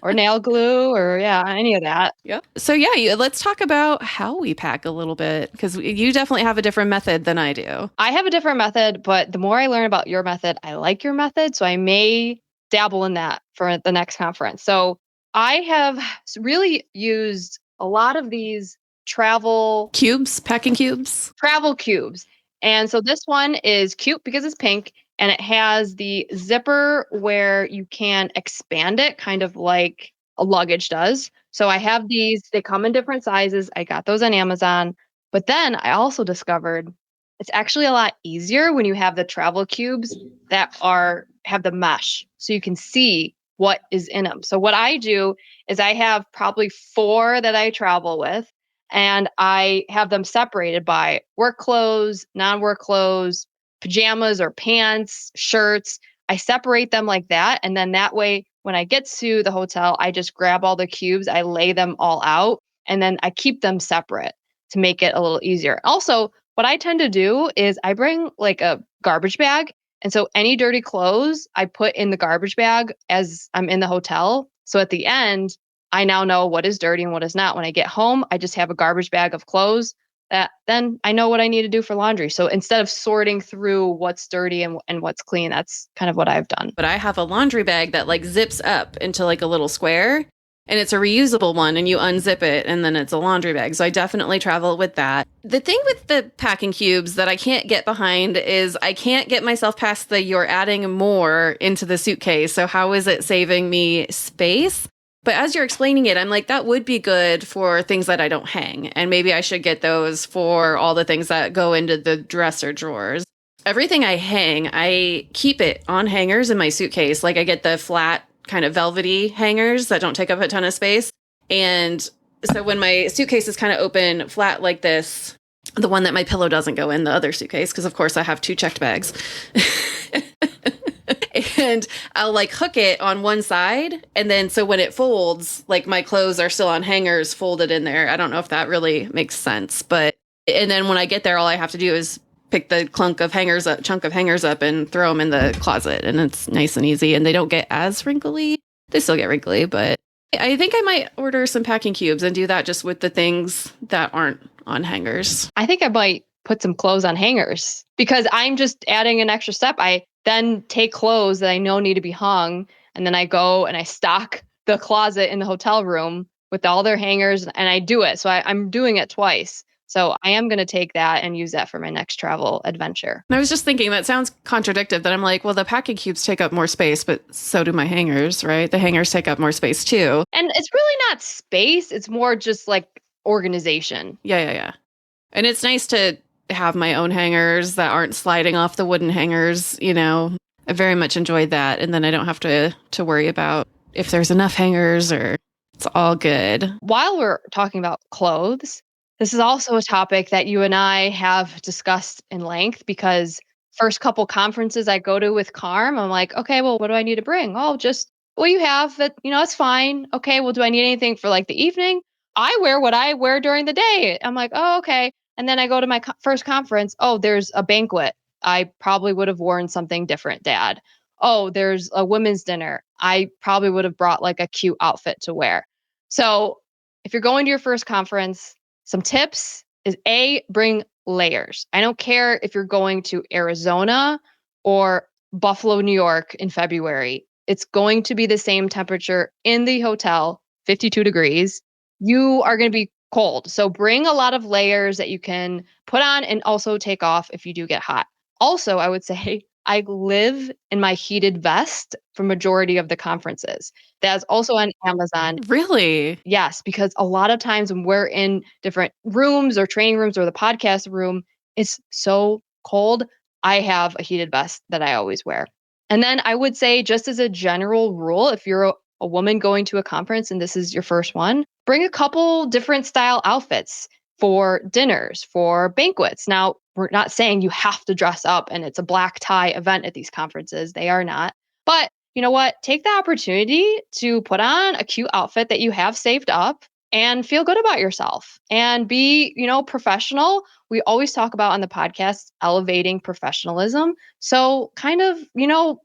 B: Or nail glue or any of that.
C: Yep. So let's talk about how we pack a little bit, because you definitely have a different method than I do.
B: I have a different method, but the more I learn about your method, I like your method. So I may dabble in that for the next conference. So I have really used a lot of these travel
C: packing cubes.
B: Travel cubes. And so this one is cute because it's pink and it has the zipper where you can expand it kind of like a luggage does. So I have these, they come in different sizes. I got those on Amazon. But then I also discovered it's actually a lot easier when you have the travel cubes that have the mesh so you can see what is in them. So what I do is I have probably 4 that I travel with. And I have them separated by work clothes, non-work clothes, pajamas or pants, shirts. I separate them like that. And then that way, when I get to the hotel, I just grab all the cubes, I lay them all out, and then I keep them separate to make it a little easier. Also, what I tend to do is I bring like a garbage bag. And so any dirty clothes I put in the garbage bag as I'm in the hotel. So at the end, I now know what is dirty and what is not. When I get home, I just have a garbage bag of clothes that then I know what I need to do for laundry. So instead of sorting through what's dirty and what's clean, that's kind of what I've done.
C: But I have a laundry bag that like zips up into like a little square, and it's a reusable one, and you unzip it and then it's a laundry bag. So I definitely travel with that. The thing with the packing cubes that I can't get behind is I can't get myself past you're adding more into the suitcase. So how is it saving me space? But as you're explaining it, I'm like, that would be good for things that I don't hang. And maybe I should get those for all the things that go into the dresser drawers. Everything I hang, I keep it on hangers in my suitcase. Like I get the flat kind of velvety hangers that don't take up a ton of space. And so when my suitcase is kind of open flat like this, the one that my pillow doesn't go in, the other suitcase, because of course I have 2 checked bags. And I'll like hook it on one side. And then so when it folds, like my clothes are still on hangers folded in there. I don't know if that really makes sense. And then when I get there, all I have to do is pick the chunk of hangers up and throw them in the closet. And it's nice and easy. And they don't get as wrinkly. They still get wrinkly, but I think I might order some packing cubes and do that just with the things that aren't on hangers.
B: I think I might put some clothes on hangers because I'm just adding an extra step. I then take clothes that I know need to be hung, and then I go and I stock the closet in the hotel room with all their hangers, and I do it. So I'm doing it twice. So I am going to take that and use that for my next travel adventure.
C: And I was just thinking that sounds contradictory. That I'm like, well, the packing cubes take up more space, but so do my hangers, right? The hangers take up more space too.
B: And it's really not space. It's more just like organization.
C: Yeah. And it's nice to have my own hangers that aren't sliding off the wooden hangers. I very much enjoyed that. And then I don't have to worry about if there's enough hangers or it's all good.
B: While we're talking about clothes, this is also a topic that you and I have discussed in length because first couple conferences I go to with Carm, I'm like, okay, well, what do I need to bring? Oh, just what you have that, it's fine. Okay, well, do I need anything for like the evening? I wear what I wear during the day. I'm like, oh, okay. And then I go to my first conference. Oh, there's a banquet. I probably would have worn something different, Dad. Oh, there's a women's dinner. I probably would have brought like a cute outfit to wear. So if you're going to your first conference, some tips is bring layers. I don't care if you're going to Arizona or Buffalo, New York in February. It's going to be the same temperature in the hotel, 52 degrees. You are going to be cold. So bring a lot of layers that you can put on and also take off if you do get hot. Also, I would say I live in my heated vest for majority of the conferences. That's also on Amazon.
C: Really?
B: Yes, because a lot of times when we're in different rooms or training rooms or the podcast room, it's so cold. I have a heated vest that I always wear. And then I would say, just as a general rule, if you're a woman going to a conference and this is your first one, bring a couple different style outfits for dinners, for banquets. Now, we're not saying you have to dress up and it's a black tie event at these conferences. They are not. But you know what? Take the opportunity to put on a cute outfit that you have saved up and feel good about yourself and be, professional. We always talk about on the podcast elevating professionalism. So kind of,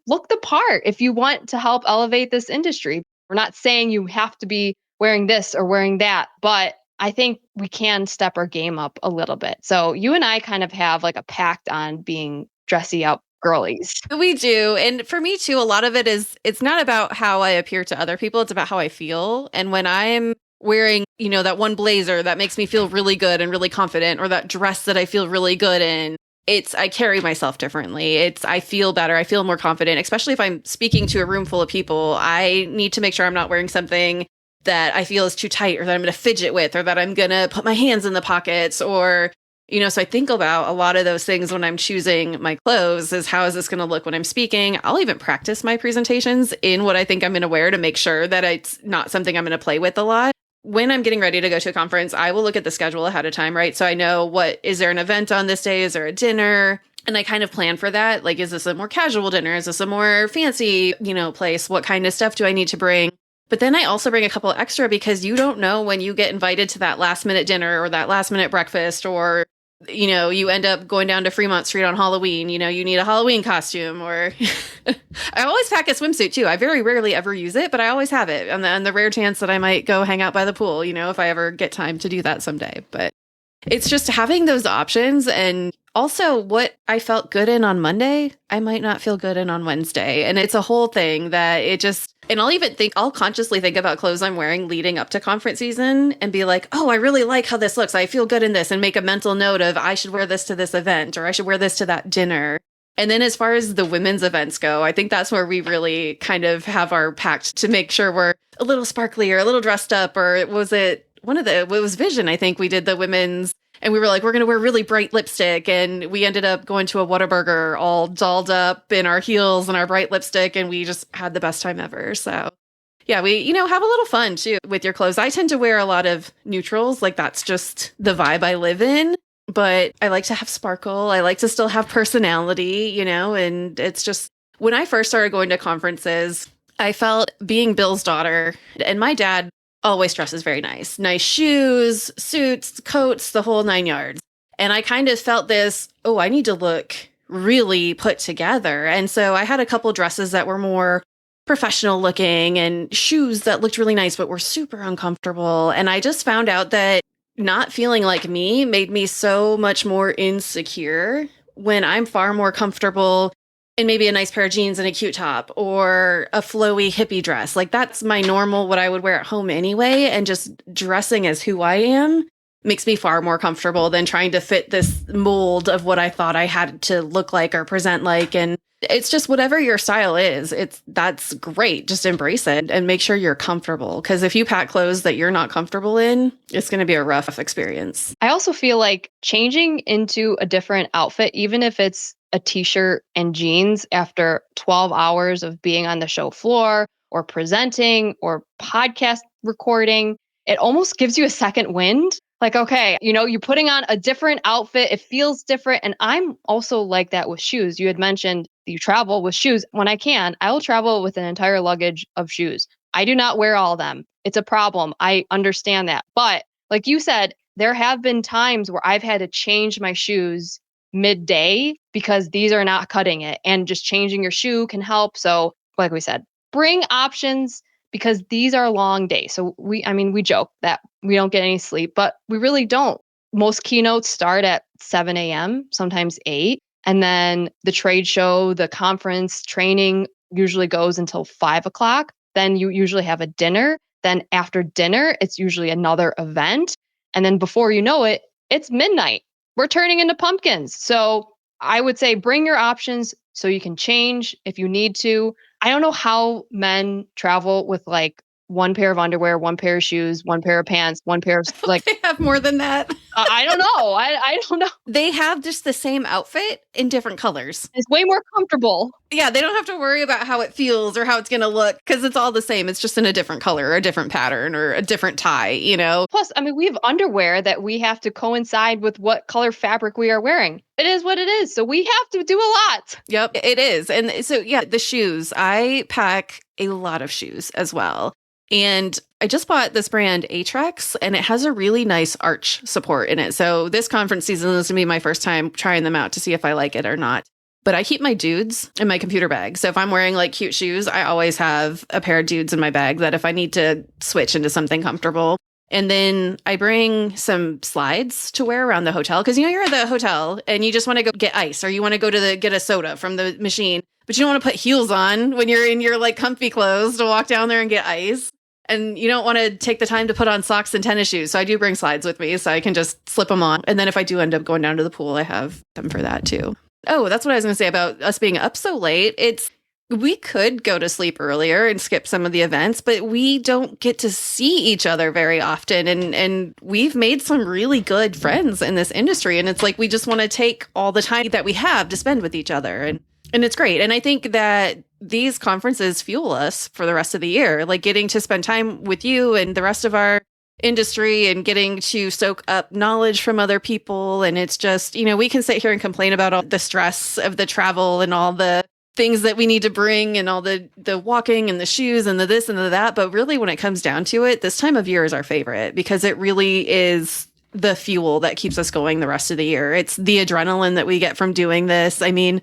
B: look the part if you want to help elevate this industry. We're not saying you have to be wearing this or wearing that, but I think we can step our game up a little bit. So you and I kind of have like a pact on being dressy up girlies.
C: We do. And for me too, a lot of it is, it's not about how I appear to other people. It's about how I feel. And when I'm wearing, that one blazer that makes me feel really good and really confident, or that dress that I feel really good in, I carry myself differently. I feel better. I feel more confident, especially if I'm speaking to a room full of people. I need to make sure I'm not wearing something that I feel is too tight, or that I'm going to fidget with, or that I'm going to put my hands in the pockets, or, so I think about a lot of those things when I'm choosing my clothes. Is how is this going to look when I'm speaking? I'll even practice my presentations in what I think I'm going to wear to make sure that it's not something I'm going to play with a lot. When I'm getting ready to go to a conference, I will look at the schedule ahead of time, right? So I know is there an event on this day? Is there a dinner? And I kind of plan for that. Like, is this a more casual dinner? Is this a more fancy, place? What kind of stuff do I need to bring? But then I also bring a couple extra, because you don't know when you get invited to that last minute dinner or that last minute breakfast, or, you end up going down to Fremont Street on Halloween, you need a Halloween costume, or I always pack a swimsuit too. I very rarely ever use it, but I always have it on the rare chance that I might go hang out by the pool, if I ever get time to do that someday. But it's just having those options. And also, what I felt good in on Monday, I might not feel good in on Wednesday. And it's a whole thing that and I'll consciously think about clothes I'm wearing leading up to conference season and be like, oh, I really like how this looks. I feel good in this, and make a mental note of I should wear this to this event, or I should wear this to that dinner. And then as far as the women's events go, I think that's where we really kind of have our pact to make sure we're a little sparkly or a little dressed up. Or it was Vision, I think we did the women's, and we were like, we're going to wear really bright lipstick. And we ended up going to a Whataburger all dolled up in our heels and our bright lipstick. And we just had the best time ever. So yeah, we, have a little fun too with your clothes. I tend to wear a lot of neutrals. Like, that's just the vibe I live in. But I like to have sparkle. I like to still have personality, and it's just, when I first started going to conferences, I felt being Bill's daughter, and my dad always dresses very nice shoes, suits, coats, the whole 9 yards. And I kind of felt this, I need to look really put together. And so I had a couple dresses that were more professional looking, and shoes that looked really nice, but were super uncomfortable. And I just found out that not feeling like me made me so much more insecure, when I'm far more comfortable in maybe a nice pair of jeans and a cute top, or a flowy hippie dress. Like, that's my normal, what I would wear at home anyway. And just dressing as who I am makes me far more comfortable than trying to fit this mold of what I thought I had to look like or present like. And it's just whatever your style is, that's great. Just embrace it and make sure you're comfortable. Because if you pack clothes that you're not comfortable in, it's going to be a rough experience.
B: I also feel like changing into a different outfit, even if it's a t-shirt and jeans after 12 hours of being on the show floor or presenting or podcast recording, it almost gives you a second wind. Like, okay, you're putting on a different outfit. It feels different. And I'm also like that with shoes. You had mentioned you travel with shoes. When I can, I will travel with an entire luggage of shoes. I do not wear all of them. It's a problem. I understand that. But like you said, there have been times where I've had to change my shoes midday because these are not cutting it. And just changing your shoe can help. So like we said, bring options, because these are long days. So we joke that we don't get any sleep, but we really don't. Most keynotes start at 7 a.m., sometimes 8. And then the trade show, the conference training usually goes until 5 o'clock. Then you usually have a dinner. Then after dinner, it's usually another event. And then before you know it, it's midnight. We're turning into pumpkins. So I would say bring your options so you can change if you need to. I don't know how men travel with like one pair of underwear, one pair of shoes, one pair of pants, one pair of like.
C: They have more than that.
B: I don't know. I don't know.
C: They have just the same outfit in different colors.
B: It's way more comfortable.
C: Yeah, they don't have to worry about how it feels or how it's going to look because it's all the same. It's just in a different color or a different pattern or a different tie, you know?
B: Plus, I mean, we have underwear that we have to coincide with what color fabric we are wearing. It is what it is. So we have to do a lot.
C: Yep, it is. And so, yeah, the shoes. I pack a lot of shoes as well. And I just bought this brand Aetrex, and it has a really nice arch support in it. So this conference season is going to be my first time trying them out to see if I like it or not. But I keep my dudes in my computer bag. So if I'm wearing like cute shoes, I always have a pair of dudes in my bag that if I need to switch into something comfortable. And then I bring some slides to wear around the hotel because, you know, you're at the hotel and you just want to go get ice or you want to go to get a soda from the machine, but you don't want to put heels on when you're in your like comfy clothes to walk down there and get ice. And you don't want to take the time to put on socks and tennis shoes. So I do bring slides with me so I can just slip them on. And then if I do end up going down to the pool, I have them for that too. Oh, that's what I was going to say about us being up so late. We could go to sleep earlier and skip some of the events, but we don't get to see each other very often. And we've made some really good friends in this industry. And it's like, we just want to take all the time that we have to spend with each other. And it's great. And I think that these conferences fuel us for the rest of the year, like getting to spend time with you and the rest of our industry and getting to soak up knowledge from other people. And it's just, you know, we can sit here and complain about all the stress of the travel and all the things that we need to bring and all the walking and the shoes and the this and the that. But really, when it comes down to it, this time of year is our favorite because it really is the fuel that keeps us going the rest of the year. It's the adrenaline that we get from doing this. I mean,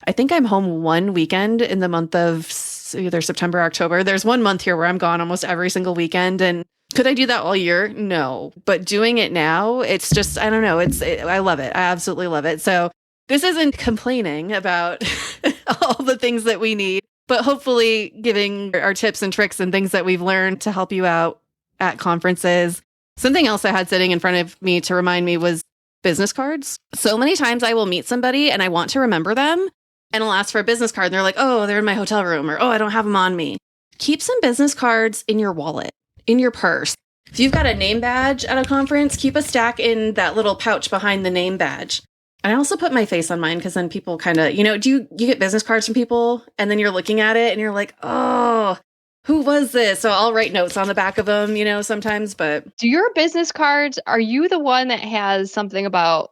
C: I think I'm home one weekend in the month of either September or October. There's one month here where I'm gone almost every single weekend. And could I do that all year? No. But doing it now, it's just, I don't know. I love it. I absolutely love it. So this isn't complaining about all the things that we need, but hopefully giving our tips and tricks and things that we've learned to help you out at conferences. Something else I had sitting in front of me to remind me was business cards. So many times I will meet somebody and I want to remember them. And I'll ask for a business card and they're like, oh, they're in my hotel room or, oh, I don't have them on me. Keep some business cards in your wallet, in your purse. If you've got a name badge at a conference, keep a stack in that little pouch behind the name badge. And I also put my face on mine because then people kind of, you know, you get business cards from people and then you're looking at it and you're like, oh, who was this? So I'll write notes on the back of them, you know, sometimes, but.
B: Do your business cards, are you the one that has something about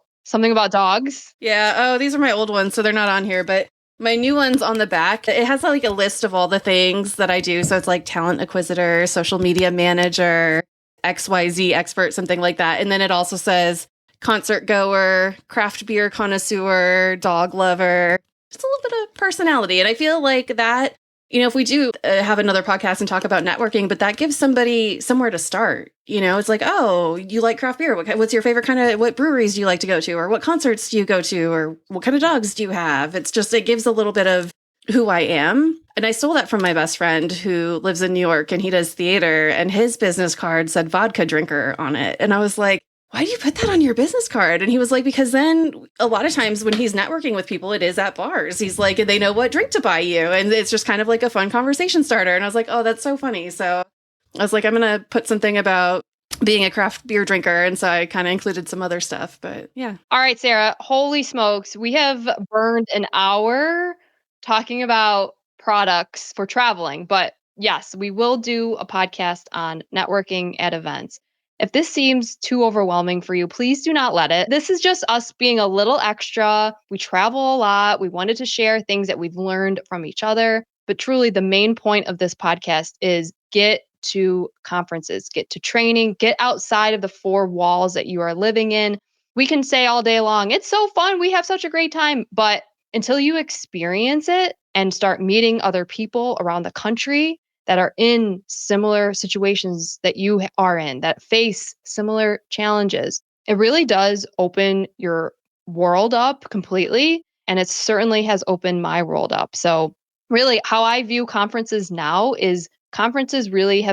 B: dogs?
C: Yeah. Oh, these are my old ones, so they're not on here. But my new one's on the back. It has like a list of all the things that I do. So it's like talent acquisitor, social media manager, XYZ expert, something like that. And then it also says concert goer, craft beer connoisseur, dog lover. Just a little bit of personality. And I feel like that, you know, if we do have another podcast and talk about networking, but that gives somebody somewhere to start. You know, it's like, oh, you like craft beer. What's your favorite what breweries do you like to go to? Or what concerts do you go to? Or what kind of dogs do you have? It's just, it gives a little bit of who I am. And I stole that from my best friend who lives in New York and he does theater and his business card said vodka drinker on it. And I was like, why do you put that on your business card? And he was like, because then a lot of times when he's networking with people, it is at bars. He's like, they know what drink to buy you. And it's just kind of like a fun conversation starter. And I was like, oh, that's so funny. So I was like, I'm going to put something about being a craft beer drinker. And so I kind of included some other stuff, but yeah.
B: All right, Sarah, holy smokes. We have burned an hour talking about products for traveling, but yes, we will do a podcast on networking at events. If this seems too overwhelming for you, please do not let it. This is just us being a little extra. We travel a lot. We wanted to share things that we've learned from each other. But truly, the main point of this podcast is get to conferences, get to training, get outside of the four walls that you are living in. We can say all day long, it's so fun. We have such a great time. But until you experience it and start meeting other people around the country that are in similar situations that you are in, that face similar challenges, it really does open your world up completely. And it certainly has opened my world up. So really how I view conferences now is conferences really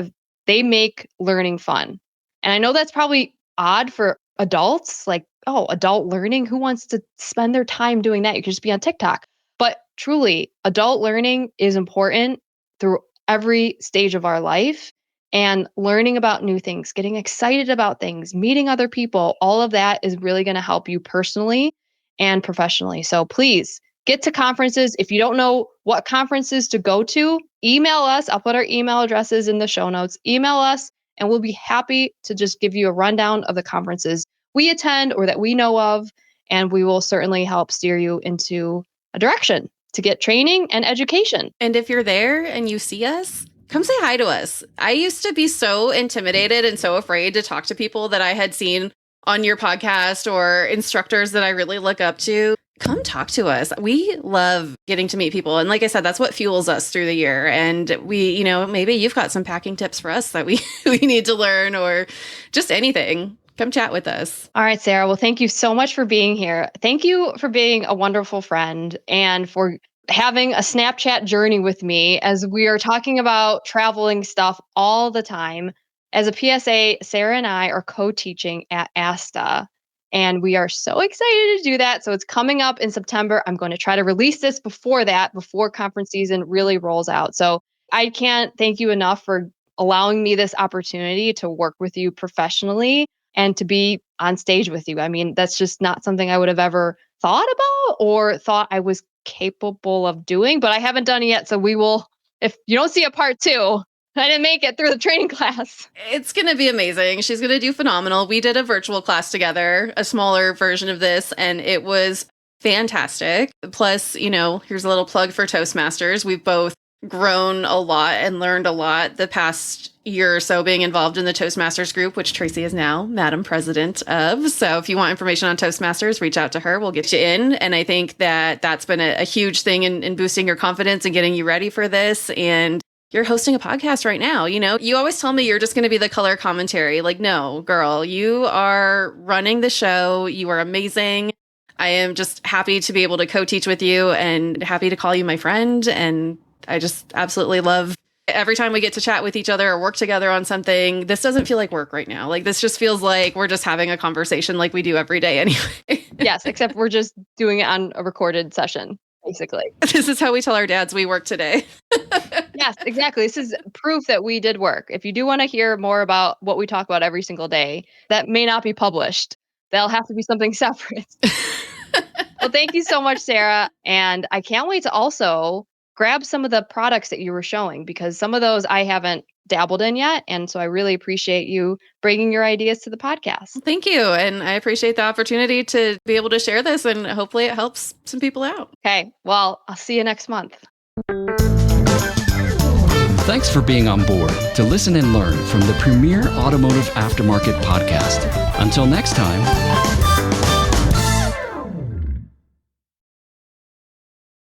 B: they make learning fun. And I know that's probably odd for adults, like, oh, adult learning, who wants to spend their time doing that? You could just be on TikTok. But truly, adult learning is important through every stage of our life. And learning about new things, getting excited about things, meeting other people, all of that is really going to help you personally and professionally. So please get to conferences. If you don't know what conferences to go to, email us. I'll put our email addresses in the show notes. Email us, and we'll be happy to just give you a rundown of the conferences we attend or that we know of. And we will certainly help steer you into a direction to get training and education.
C: And if you're there and you see us, come say hi to us. I used to be so intimidated and so afraid to talk to people that I had seen on your podcast or instructors that I really look up to. Come talk to us. We love getting to meet people. And like I said, that's what fuels us through the year. And we, maybe you've got some packing tips for us that we need to learn, or just anything. Come chat with us.
B: All right, Sara. Well, thank you so much for being here. Thank you for being a wonderful friend and for having a Snapchat journey with me as we are talking about traveling stuff all the time. As a PSA, Sara and I are co-teaching at ASTA, and we are so excited to do that. So it's coming up in September. I'm going to try to release this before conference season really rolls out. So I can't thank you enough for allowing me this opportunity to work with you professionally and to be on stage with you. I mean, that's just not something I would have ever thought about or thought I was capable of doing, but I haven't done it yet. So we will, if you don't see a part 2, I didn't make it through the training class.
C: It's going to be amazing. She's going to do phenomenal. We did a virtual class together, a smaller version of this, and it was fantastic. Plus, here's a little plug for Toastmasters. We've both grown a lot and learned a lot the past year or so being involved in the Toastmasters group, which Tracy is now Madam President of. So if you want information on Toastmasters, reach out to her. We'll get you in. And I think that that's been a huge thing in boosting your confidence and getting you ready for this. And you're hosting a podcast right now. You always tell me you're just going to be the color commentary. Like, no, girl, you are running the show. You are amazing. I am just happy to be able to co-teach with you and happy to call you my friend. And I just absolutely love every time we get to chat with each other or work together on something. This doesn't feel like work right now. Like, this just feels like we're just having a conversation like we do every day anyway.
B: Yes, except we're just doing it on a recorded session, basically.
C: This is how we tell our dads we work today.
B: Yes, exactly. This is proof that we did work. If you do want to hear more about what we talk about every single day, that may not be published. That'll have to be something separate. Well, thank you so much, Sara. And I can't wait to also grab some of the products that you were showing, because some of those I haven't dabbled in yet. And so I really appreciate you bringing your ideas to the podcast.
C: Thank you. And I appreciate the opportunity to be able to share this, and hopefully it helps some people out.
B: Okay. Well, I'll see you next month.
A: Thanks for being on board to listen and learn from the premier automotive aftermarket podcast. Until next time.